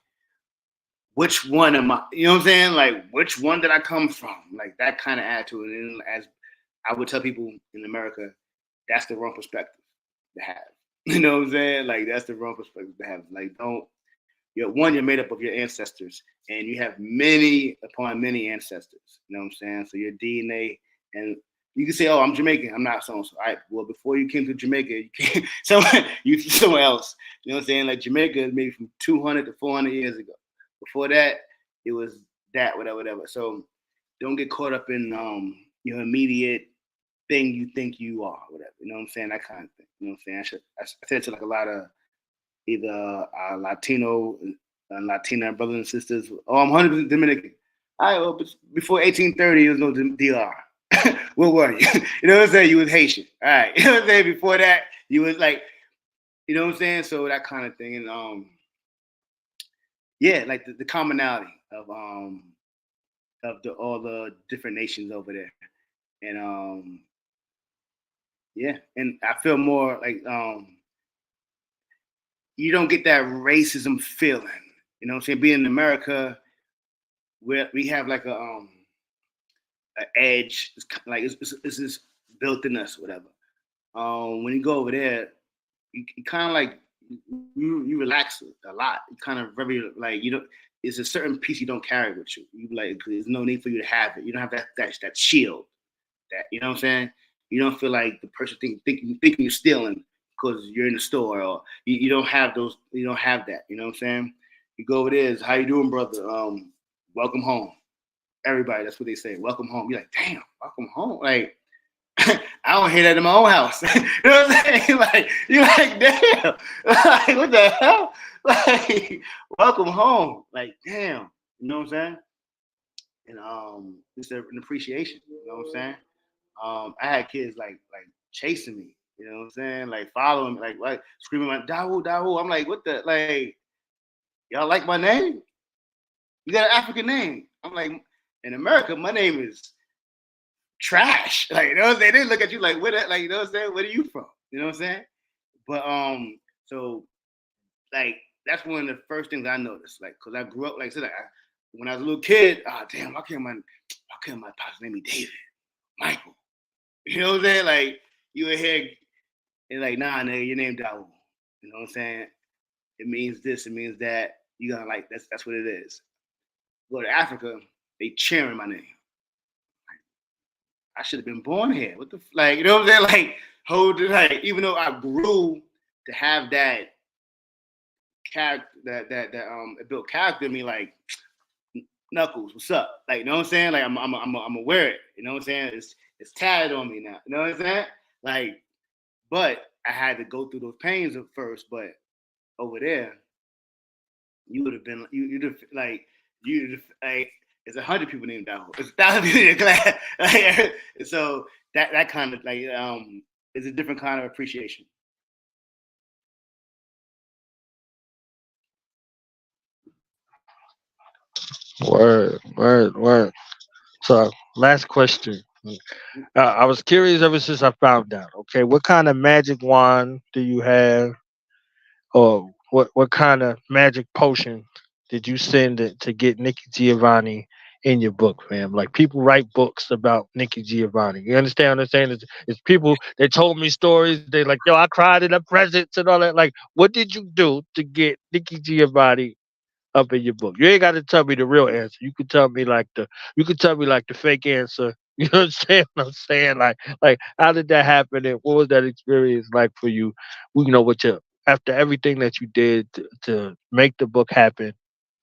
which one am I? You know what I'm saying? Like, which one did I come from? Like that kind of attitude. And as I would tell people in America, that's the wrong perspective to have. You know what I'm saying? Like that's the wrong perspective to have. Like you're made up of your ancestors, and you have many upon many ancestors. You know what I'm saying? So your DNA, and you can say, "Oh, I'm Jamaican. I'm not so and so." All right. Well, before you came to Jamaica, you came somewhere else. You know what I'm saying? Like Jamaica is maybe from 200 to 400 years ago. Before that, it was that whatever. So don't get caught up in your immediate thing you think you are, whatever. You know what I'm saying? That kind of thing. You know what I'm saying? I said it to like a lot of either Latino and Latina brothers and sisters. Oh, I'm 100% Dominican. All right, well, but before 1830, there was no DR. What were you? You know what I'm saying? You was Haitian. All right. You know what I'm saying? Before that, you was like, you know what I'm saying? So that kind of thing. And yeah, like the commonality of all the different nations over there. And yeah, and I feel more like you don't get that racism feeling. You know what I'm saying? Being in America, where we have like an edge, it's just built in us, whatever. When you go over there, you kind of like you relax a lot. You kind of very like you don't. It's a certain piece you don't carry with you. You like there's no need for you to have it. You don't have that shield. That you know what I'm saying? You don't feel like the person thinking you're stealing because you're in the store, or you don't have those. You don't have that. You know what I'm saying? You go over there, how you doing, brother? Welcome home. Everybody, that's what they say. Welcome home. You're like, damn, welcome home. Like, I don't hear that in my own house. You know what I'm saying? Like, you're like, damn. Like, what the hell? Like, welcome home. Like, damn. You know what I'm saying? And it's an appreciation. You know what I'm saying? I had kids like chasing me, you know what I'm saying? Like following me, like screaming like Dawud, Dawud. I'm like, what the like, y'all like my name? You got an African name. I'm like, in America, my name is trash. Like, you know what I'm saying? They look at you like, what like, you know what I'm saying? Where are you from? You know what I'm saying? But so like that's one of the first things I noticed. Like, cause I grew up, like I said, when I was a little kid, damn, why can't my pops name me David? Michael. You know what I'm saying? Like you in here and like, nah, nigga, your name Dawud. You know what I'm saying? It means this, it means that. You gotta like that's what it is. Go to Africa, they cheering my name. I should have been born here. What the like, you know what I'm saying? Like even though I grew to have that character that it built character in me, like Knuckles, what's up? Like, you know what I'm saying? Like I'm gonna wear it. You know what I'm saying? It's tatted on me now. You know what I'm saying? Like, but I had to go through those pains at first. But over there, you would have been you'd have like it's 100 people named Dawud. It's 1,000 people in the class. Like, so that kind of like is a different kind of appreciation. Word. So, last question. I was curious ever since I found out. Okay, what kind of magic wand do you have, or what kind of magic potion did you send to get Nikki Giovanni in your book, fam? Like people write books about Nikki Giovanni. You understand what I'm saying? It's people they told me stories. They like, yo, I cried in the presents and all that. Like, what did you do to get Nikki Giovanni up in your book? You ain't got to tell me the real answer. You could tell me like the fake answer. You understand what I'm saying? Like how did that happen and what was that experience like for you? What your after everything that you did to make the book happen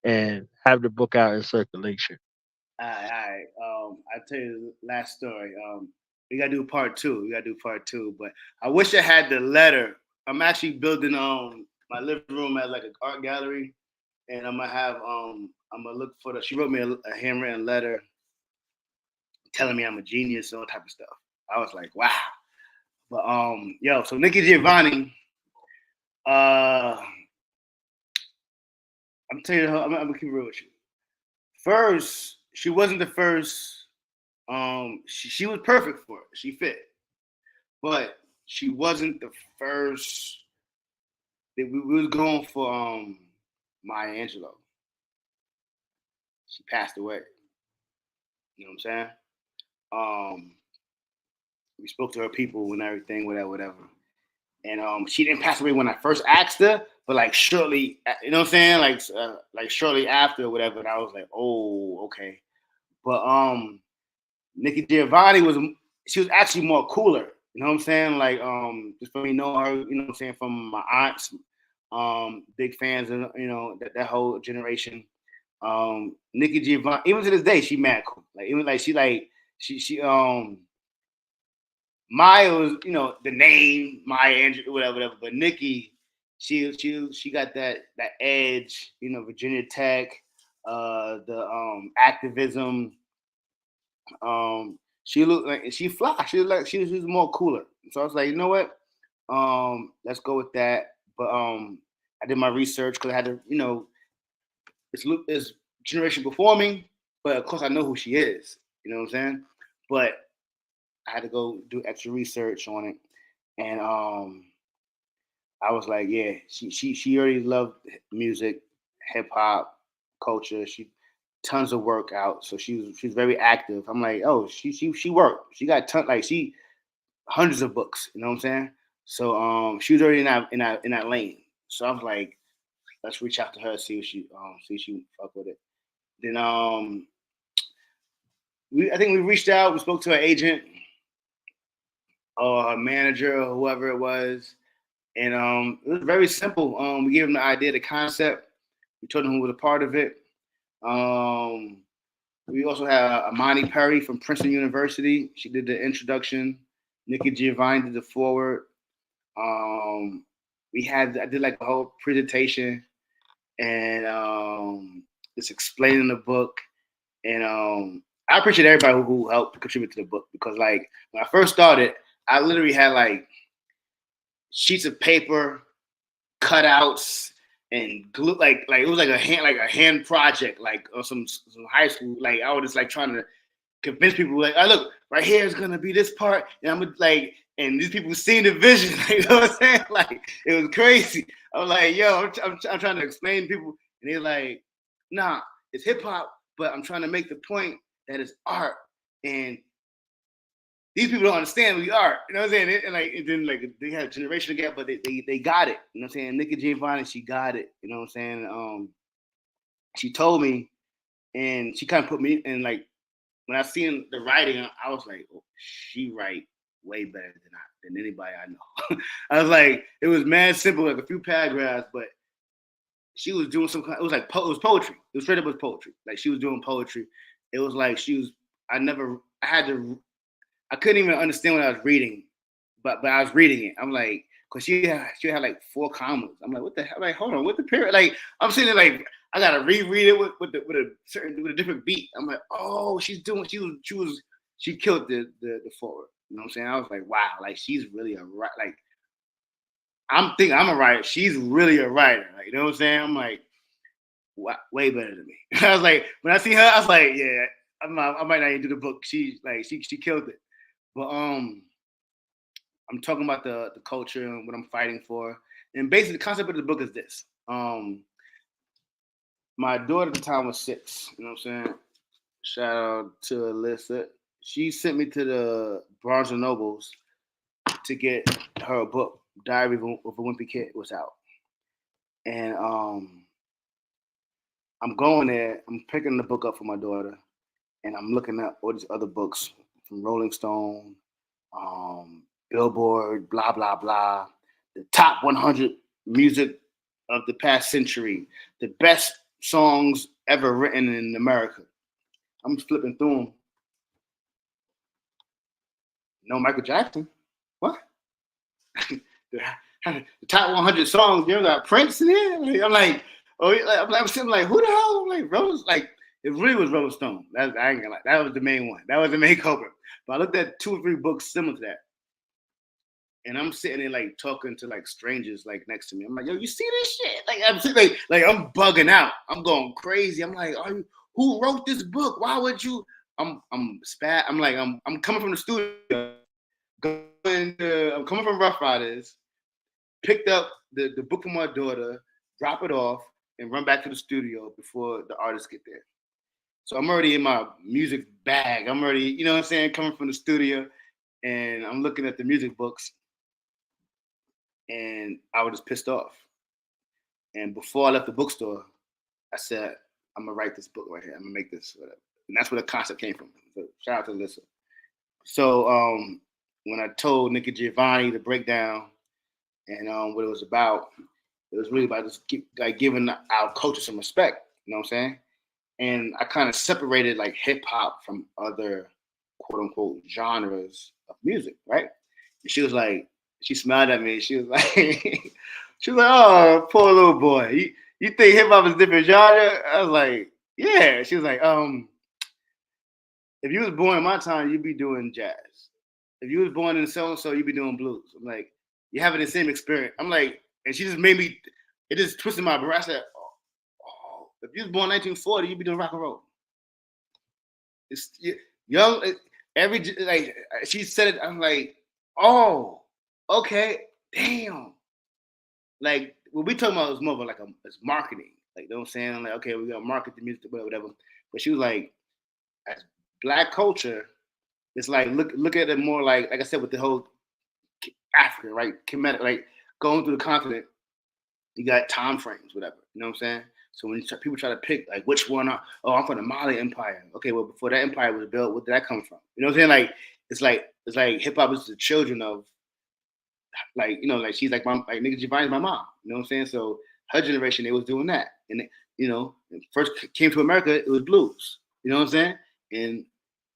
and have the book out in circulation. I'll tell you the last story. We gotta do part two. But I wish I had the letter. I'm actually building my living room as like an art gallery, and I'm gonna look for the. She wrote me a handwritten letter telling me I'm a genius and all type of stuff. I was like, wow. But so Nikki Giovanni, I'm telling you, I'm gonna keep it real with you. First, she wasn't the first. She was perfect for it. She fit, but she wasn't the first. We was going for Maya Angelou. She passed away. You know what I'm saying? We spoke to her people and everything, whatever. And she didn't pass away when I first asked her, but like shortly, you know what I'm saying? Like shortly after or whatever. And I was like, oh, okay. But Nikki Giovanni she was actually more cooler. You know what I'm saying? Like just for me knowing her, you know what I'm saying, from my aunts, big fans of, that whole generation. Nikki Giovanni, even to this day, she mad cool. Like even like she Maya was, the name Maya Angelou, whatever. But Nikki, she got that edge, Virginia Tech, the activism. She looked like she fly. She was more cooler. So I was like, you know what? Let's go with that. But I did my research because I had to, it's generation before me, but of course I know who she is. You know what I'm saying? But I had to go do extra research on it, and I was like, yeah, she already loved music, hip hop, culture. She tons of work out, so she's very active. I'm like, oh, she worked. She got she hundreds of books. You know what I'm saying? So she was already in that lane. So I was like, let's reach out to her, see if she fuck with it. Then I think we reached out. We spoke to her agent or her manager or whoever it was, and it was very simple. We gave them the idea, the concept. We told them who was a part of it. We also had Amani Perry from Princeton University. She did the introduction. Nikki Giovanni did the forward. I did like a whole presentation and just explaining the book. And I appreciate everybody who helped contribute to the book because like when I first started, I literally had like sheets of paper, cutouts, and glue, like it was like a hand project, like or some high school. Like I was just like trying to convince people, like, oh, look, right here is gonna be this part, and I'm like, and these people seen the vision. You know what I'm saying? Like it was crazy. I was like, yo, I'm trying to explain to people, and they're like, nah, it's hip hop, but I'm trying to make the point that it's art, and these people don't understand we art. You know what I'm saying? And then they had a generation gap, but they got it. You know what I'm saying? Nikki Giovanni, she got it. You know what I'm saying? She told me, and she kind of put me in like when I seen the writing, I was like, oh, she write way better than anybody I know. I was like, it was mad simple, like a few paragraphs, but she was doing some kind. It was like it was poetry. It was straight up was poetry. Like she was doing poetry. It was like I couldn't even understand what I was reading, but I was reading it. I'm like, cause she had like 4 commas. I'm like, what the hell? Like, hold on, what the period? Like, I'm sitting there like, I gotta reread it with a different beat. I'm like, oh, she killed the forward. You know what I'm saying? I was like, wow, like she's really a writer. Like, I'm thinking I'm a writer. She's really a writer. Like, you know what I'm saying? I'm like, way better than me. I was like, when I see her, I was like, yeah, I might not even do the book. She killed it. But I'm talking about the culture and what I'm fighting for. And basically the concept of the book is this. My daughter at the time was 6. You know what I'm saying? Shout out to Alyssa. She sent me to the Barnes & Nobles to get her a book. Diary of a Wimpy Kid was out. And I'm going there. I'm picking the book up for my daughter, and I'm looking at all these other books from Rolling Stone, Billboard, blah blah blah, the top 100 music of the past century, the best songs ever written in America. I'm flipping through them. No Michael Jackson. What? the top 100 songs. You got Prince in there. I'm like, oh, I'm sitting like, who the hell? I'm like, Rolling, like, it really was Rolling Stone. I ain't gonna lie. That was the main one. That was the main culprit. But I looked at 2 or 3 books similar to that. And I'm sitting there like talking to like strangers like next to me. I'm like, yo, you see this shit? Like I'm sitting like I'm bugging out. I'm going crazy. I'm like, who wrote this book? Why would you? I'm like, I'm coming from the studio. I'm coming from Ruff Ryders. Picked up the book for my daughter, drop it off, and run back to the studio before the artists get there. So I'm already in my music bag. I'm already, you know what I'm saying, coming from the studio, and I'm looking at the music books, and I was just pissed off. And before I left the bookstore, I said, I'm gonna write this book right here. I'm gonna make this, whatever. And that's where the concept came from. So shout out to Alyssa. So when I told Nikki Giovanni the breakdown and what it was about, it was really about just giving our culture some respect. You know what I'm saying? And I kind of separated like hip hop from other quote unquote genres of music, right? And she was like, she smiled at me. She was like, oh, poor little boy. You think hip hop is a different genre? I was like, yeah. She was like, if you was born in my time, you'd be doing jazz. If you was born in so-and-so, you'd be doing blues. I'm like, you're having the same experience. I'm like, and she just made me, it just twisted my brain. I said, oh, if you was born in 1940, you'd be doing rock and roll. It's young, like, she said it, I'm like, oh, okay, damn. Like, what we talking about is more of like it's marketing. Like, you know what I'm saying? I'm like, okay, we're going to market the music, whatever. But she was like, as Black culture, it's like, look at it more like I said, with the whole African, right? Like going through the continent, you got time frames, whatever. You know what I'm saying? So when people try to pick like which one, I'm from the Mali Empire. Okay, well before that empire was built, where did that come from? You know what I'm saying? Like it's like hip hop is the children of, like, you know, like she's like Nikki Giovanni's my mom. You know what I'm saying? So her generation, they was doing that, and you know, first came to America, it was blues. You know what I'm saying? And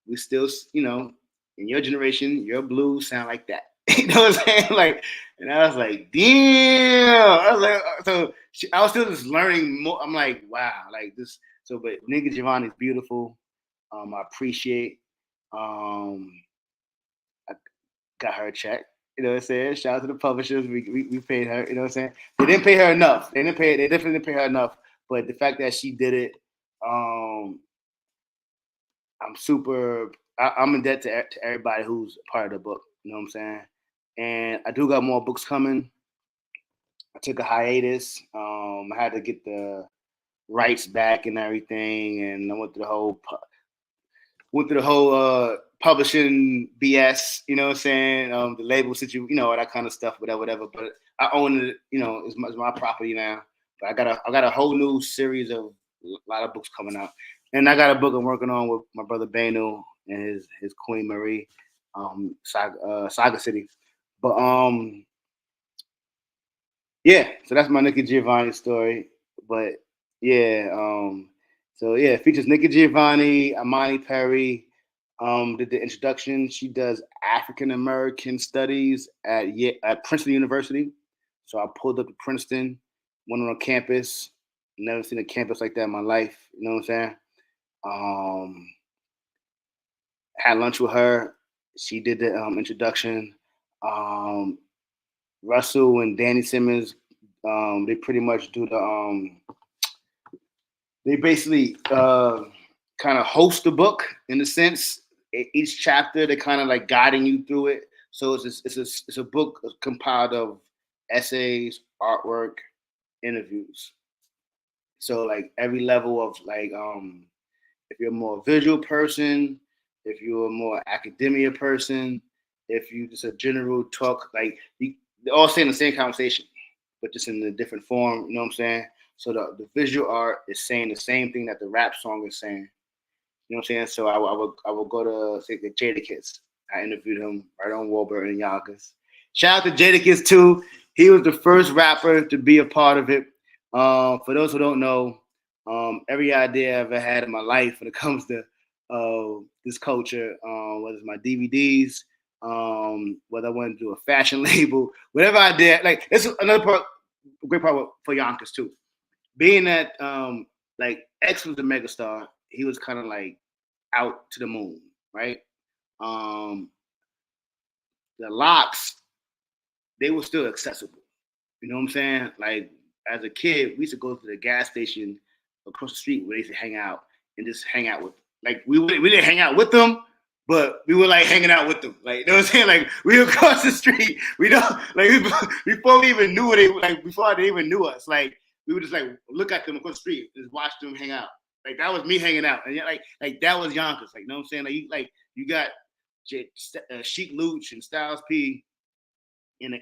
we still, you know, in your generation, your blues sound like that. You know what I'm saying? Like, and I was like, damn. I was like, so I was still just learning more. I'm like, wow, like this. So, but Nikki Giovanni's beautiful. I appreciate. I got her a check. You know what I'm saying? Shout out to the publishers. We paid her. You know what I'm saying? They didn't pay her enough. They definitely didn't pay her enough. But the fact that she did it, I'm in debt to everybody who's part of the book. You know what I'm saying? And I do got more books coming. I took a hiatus. I had to get the rights back and everything, and I went through the whole publishing BS. You know what I'm saying? The label situation, you know, all that kind of stuff, whatever. But I own it. You know, it's my property now. But I got a whole new series of a lot of books coming out, and I got a book I'm working on with my brother Banu and his Queen Marie, Saga City. But yeah, so that's my Nikki Giovanni story. But yeah, so yeah, it features Nikki Giovanni, Amani Perry, did the introduction. She does African American studies at Princeton University. So I pulled up to Princeton, went on a campus. Never seen a campus like that in my life. You know what I'm saying? Had lunch with her. She did the introduction. Russell and Danny Simmons, they pretty much do the they basically kind of host the book in a sense. Each chapter, they're kind of like guiding you through it. So it's a book compiled of essays, artwork, interviews. So like every level of like, if you're a more visual person, if you're a more academia person, if you just a general talk, like they're all saying the same conversation, but just in a different form. You know what I'm saying? So the visual art is saying the same thing that the rap song is saying. You know what I'm saying? So I would go to say the Jadakiss. I interviewed him right on Warburton and Yonkers. Shout out to Jadakiss too. He was the first rapper to be a part of it. For those who don't know, every idea I ever had in my life when it comes to this culture, whether it's my DVDs, whether I want to do a fashion label, whatever I did, like it's another part, great part for Yonkers too. Being that like X was the megastar, he was kind of like out to the moon, right? The locks, they were still accessible. You know what I'm saying? Like as a kid, we used to go to the gas station across the street where they used to hang out and just hang out with. Like we didn't hang out with them, but we were like hanging out with them. Like you know what I'm saying? Like we would cross the street. We don't like before we even knew they like before they even knew us. Like we would just like look at them across the street, just watch them hang out. Like that was me hanging out, and like that was Yonkers. Like you know what I'm saying? You got Sheik Luch and Styles P in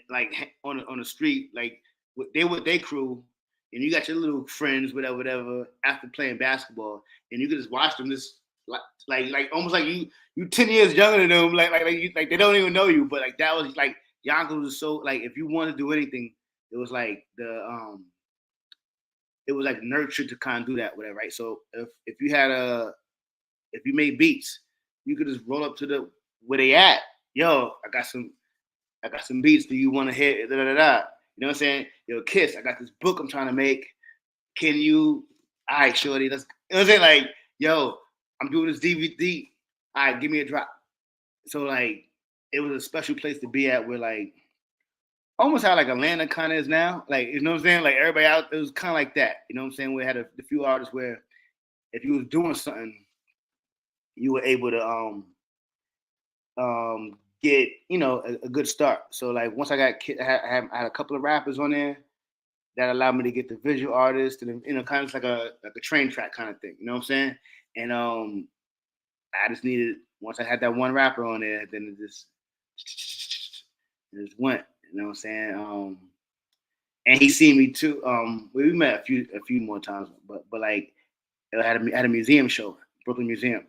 on the street, like they with their crew, and you got your little friends, whatever, after playing basketball, and you can just watch them just like almost like you 10 years younger than them, like they don't even know you, but like that was like Yonkers was so like if you wanted to do anything, it was like it was like nurtured to kind of do that, whatever, right? So if you made beats, you could just roll up to where they at. Yo, I got some beats. Do you want to hit? Da, da, da, da. You know what I'm saying? Yo, Kiss, I got this book I'm trying to make. Can you? All right, shorty. Let's. You know what I'm saying? Like, yo, I'm doing this DVD. All right, give me a drop. So like, it was a special place to be at where like, almost how like Atlanta kind of is now. Like, you know what I'm saying? Like everybody out, it was kind of like that. You know what I'm saying? We had a few artists where if you was doing something, you were able to get a good start. So like once I got I had a couple of rappers on there that allowed me to get the visual artist and kind of like a train track kind of thing. You know what I'm saying? And I just needed once I had that one rapper on there, then it just went. You know what I'm saying? And he seen me too. We met a few more times, but like I had a museum show, Brooklyn Museum.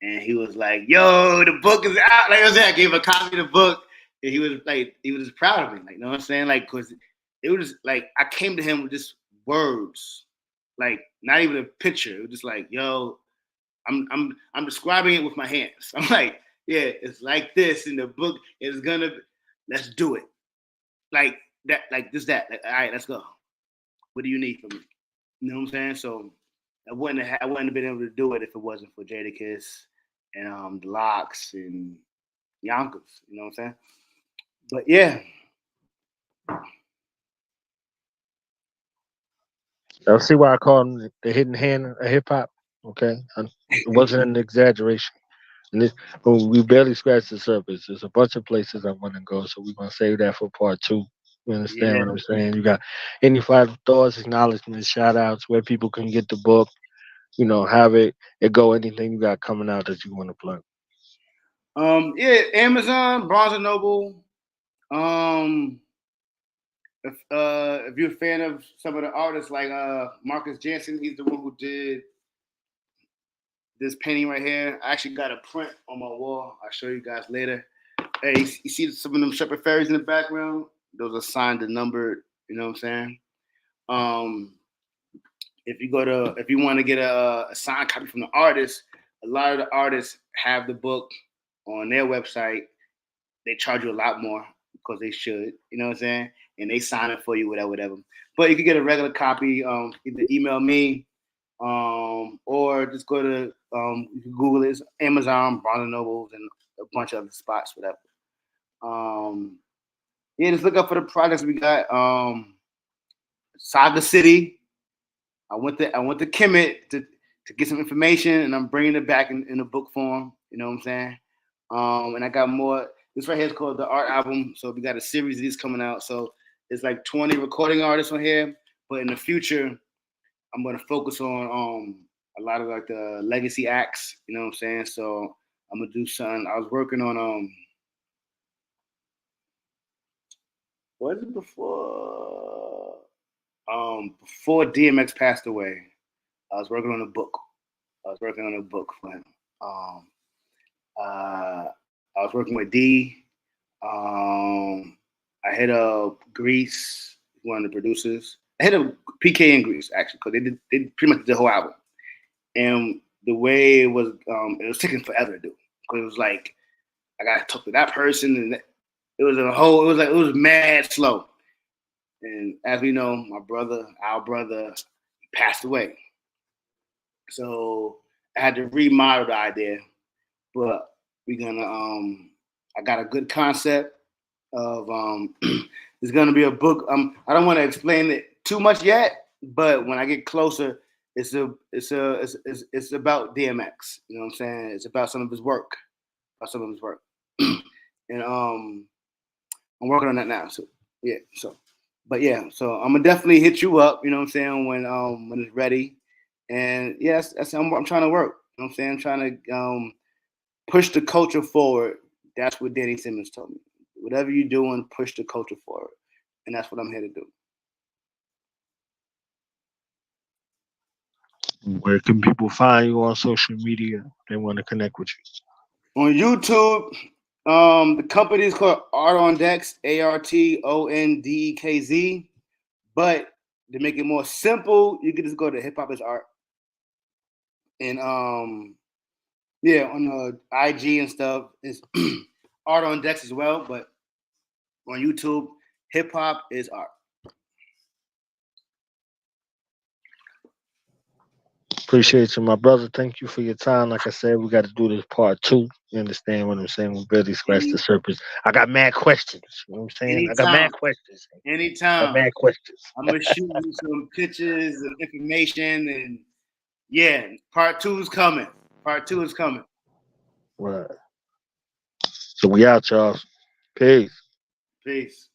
And he was like, yo, the book is out. Like I said, I gave him a copy of the book. And he was just proud of me. Like, you know what I'm saying? Like, cause it was just like I came to him with just words. Like, not even a picture. It was just like, yo, I'm describing it with my hands. I'm like, yeah, it's like this in the book. It's gonna let's do it. Like that, like this, that. Like, all right, let's go. What do you need from me? You know what I'm saying? So I wouldn't have been able to do it if it wasn't for Jadakiss and the Locks and Yonkers, you know what I'm saying? But yeah. I'll see why I call him the hidden hand of hip hop. Okay, it wasn't an exaggeration. And we barely scratched the surface. There's a bunch of places I want to go, so we're gonna save that for part 2. You understand what I'm saying? You got any final thoughts, acknowledgments, shout outs, where people can get the book, have it go, anything you got coming out that you want to plug. Amazon, Barnes and Noble. If you're a fan of some of the artists like Marcus Jansen, he's the one who did this painting right here. I actually got a print on my wall. I'll show you guys later. Hey, you see some of them Shepherd Fairies in the background? Those are signed and numbered. You know what I'm saying? If you want to get a signed copy from the artist, a lot of the artists have the book on their website. They charge you a lot more because they should, you know what I'm saying? And they sign it for you, whatever. But you can get a regular copy. Either email me or just go to you can Google it, Amazon, Barnes and Nobles, and a bunch of other spots, whatever. Just look up for the projects we got. Saga City. I went to Kemet to get some information, and I'm bringing it back in a book form. You know what I'm saying? And I got more. This right here is called the Art Album. So we got a series of these coming out. So it's like 20 recording artists on here. But in the future, I'm going to focus on a lot of like the legacy acts. You know what I'm saying? So I'm gonna do something. I was working on what is it before? Before DMX passed away, I was working on a book. For him. I was working with D. I hit up Grease, one of the producers. I hit up PK and Grease actually, because they pretty much did the whole album. And the way it was taking forever to do, because it was like I got to talk to that person, and it was mad slow. And as we know, our brother, passed away. So I had to remodel the idea, but we're gonna. I got a good concept of. It's gonna be a book. I don't want to explain it too much yet, but when I get closer, it's about DMX. You know what I'm saying? It's about some of his work. And I'm working on that now. So yeah. So I'm gonna definitely hit you up. You know what I'm saying? When it's ready. And yes, that's I'm trying to work. You know what I'm saying? I'm trying to push the culture forward. That's what Danny Simmons told me. Whatever you're doing, push the culture forward. And that's what I'm here to do. Where can people find you on social media if they want to connect with you? On YouTube, the company is called Art on Decks, ARTONDEKZ. But to make it more simple, you can just go to Hip Hop is Art. And on the IG and stuff, it's Art on Decks as well. But on YouTube, Hip Hop is Art. Appreciate you, my brother. Thank you for your time. Like I said, we got to do this part 2. You understand what I'm saying? We barely scratched the surface. I got mad questions. You know what I'm saying? Anytime. I got mad questions. Anytime. Mad questions. I'm going to shoot you some pictures and information. And yeah, part 2 is coming. Right. So we out, y'all. Peace. Peace.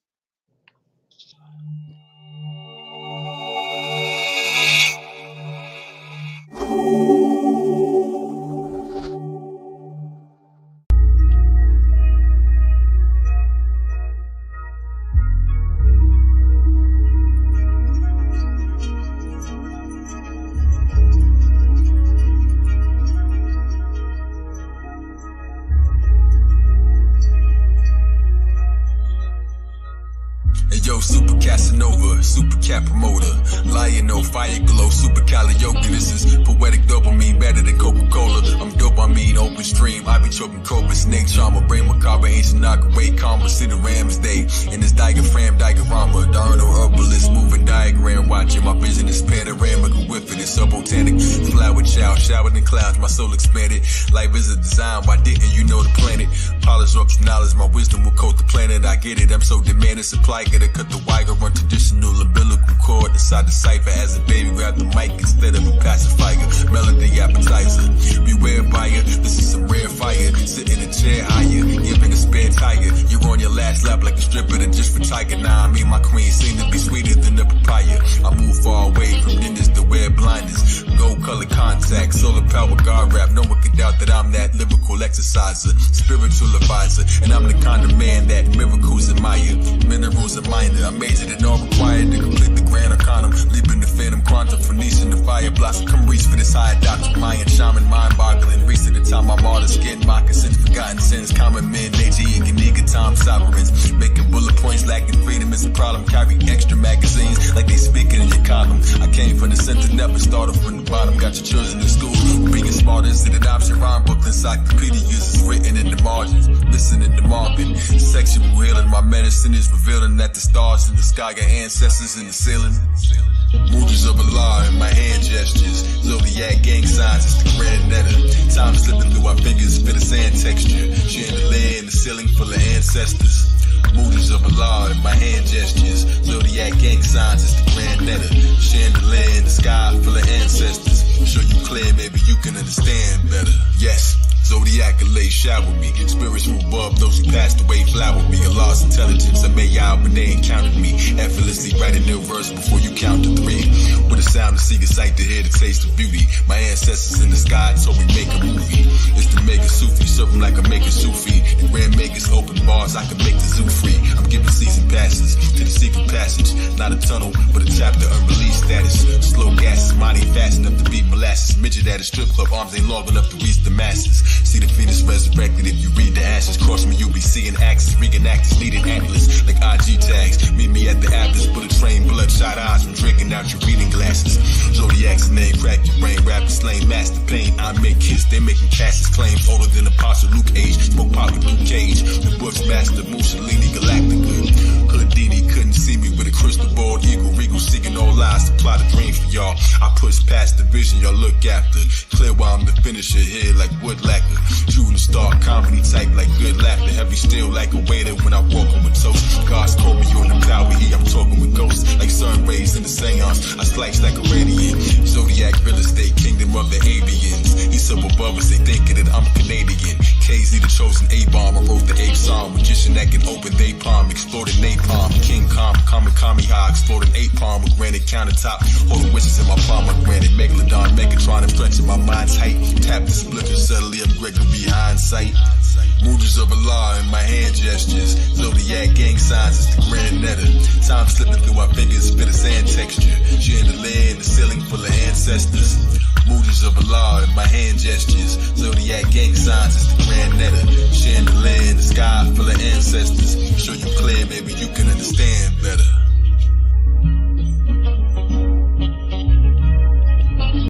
Yo, super Casanova, super cat promoter, lion, no fire glow, super karaoke. This is poetic dopamine, better than Coca-Cola. I'm dope, I mean open stream. I be choking cobra, snake charmer, brain macabre, ancient great karma, see the Rams day in this diaphragm diorama. Darno herbalist, moving diagram, watching my vision is panoramic with it. It's so botanic, flower child, showered in clouds, my soul expanded. Life is a design, why didn't you know the planet? Polish up knowledge, my wisdom will coat the planet. I get it, I'm so demanding, supply, gotta cut the wire, run traditional umbilical cord inside the cipher. As a baby, grab the mic instead of a pacifier. Melody appetizer, beware buyer. This is some rare fire. Sit in a chair higher, giving a spare tire. You're on your last lap like a stripper that just for tiger. Nah, I mean my queen seem to be sweeter than the papaya. I move far away from ninjas to wear blinders. Gold colored contacts, solar power guard rap. No one can doubt that I'm that lyrical exerciser, spiritual advisor, and I'm the kind of man that miracles admire. Minerals are minor. I majored in all required to complete the grand arcanum. Leaping the phantom quantum, Phoenician, the fire blossom. Come reach for this higher doctrine. Mayan shaman, mind boggling. Reach to the time I'm all the skin moccasins. Forgotten sins, common men, nature, Ganiga, Tom sovereigns. Making bullet points, lacking freedom is a problem. Carry extra magazines like they speaking in your column. I came from the center, never started from the bottom. Got your children in school. Being smart is an option. Rhyme book encyclopedias is written in the margins. Listen in the Marvin. Sexual healing, my medicine is revealing that the stars in the sky got ancestors in the ceiling. Moods of Allah in my hand gestures. Zodiac gang signs, it's the grand netta. Time slipping through our fingers, fit a sand texture. Chandelier in the ceiling full of ancestors. Moods of Allah in my hand gestures. Zodiac gang signs, it's the grand netta. Chandelier in the sky full of ancestors. Show you clear, maybe you can understand better. Yes. Zodiac lay shower me. Spirits from above, those who passed away flower me. A lost intelligence, I made out but they encountered me. Effortlessly writing their verse before you count to 3. With a sound to see, a sight to hear, the taste of beauty. My ancestors in the sky told me make a movie. It's the mega Sufi, serve 'em like I'm making Sufi. The Grand Megas open bars, I can make the zoo free. I'm giving season passes to the secret passage. Not a tunnel, but a chapter unreleased status. Slow gases, mine ain't fast enough to beat molasses. Midget at a strip club, arms ain't long enough to reach the masses. See the Venus resurrected if you read the ashes. Cross me, you'll be seeing axes. Reenactors needed atlas, like IG tags. Meet me at the Atlas, put a train, bloodshot eyes from drinking out your reading glasses. Zodiac's name, crack your brain, rappers slain, master pain. I make hits, they making Cassius claims. Older than Apostle Luke age, smoke pot with Luke Cage. The book's master, Mussolini, Galactica. Houdini couldn't see me with a crystal ball. Eagle, regal, seeking all lies to plot a dream for y'all. I push past the vision y'all look after. Clear while I'm the finisher here like wood lacquer. Shooting star, comedy type like good laughter. Heavy still like a waiter when I walk on with toast. God's called me on the cloud with I'm talking with ghosts. Like sun rays in the seance, I slice like a radiant. Zodiac real estate, kingdom of the avians. He's up above us, they thinking that I'm Canadian. KZ the chosen A-bomb, I wrote the ape song. Magician that can open they palm, exploded napalm. King Kong, Kami high, exploding 8 palm with granite countertop. Holding wishes in my palm, I granted Megalodon, Megatron, and stretching my mind tight. Tap the splitter, subtly, I'm Gregory hindsight. Mudras of Allah in my hand gestures. Zodiac gang signs, it's the grand netter. Time slipping through my fingers, bit of sand texture. Chandelier in the ceiling full of ancestors. Mudras of Allah in my hand gestures. Zodiac gang signs, it's the grand netter. Chandelier in the sky full of ancestors.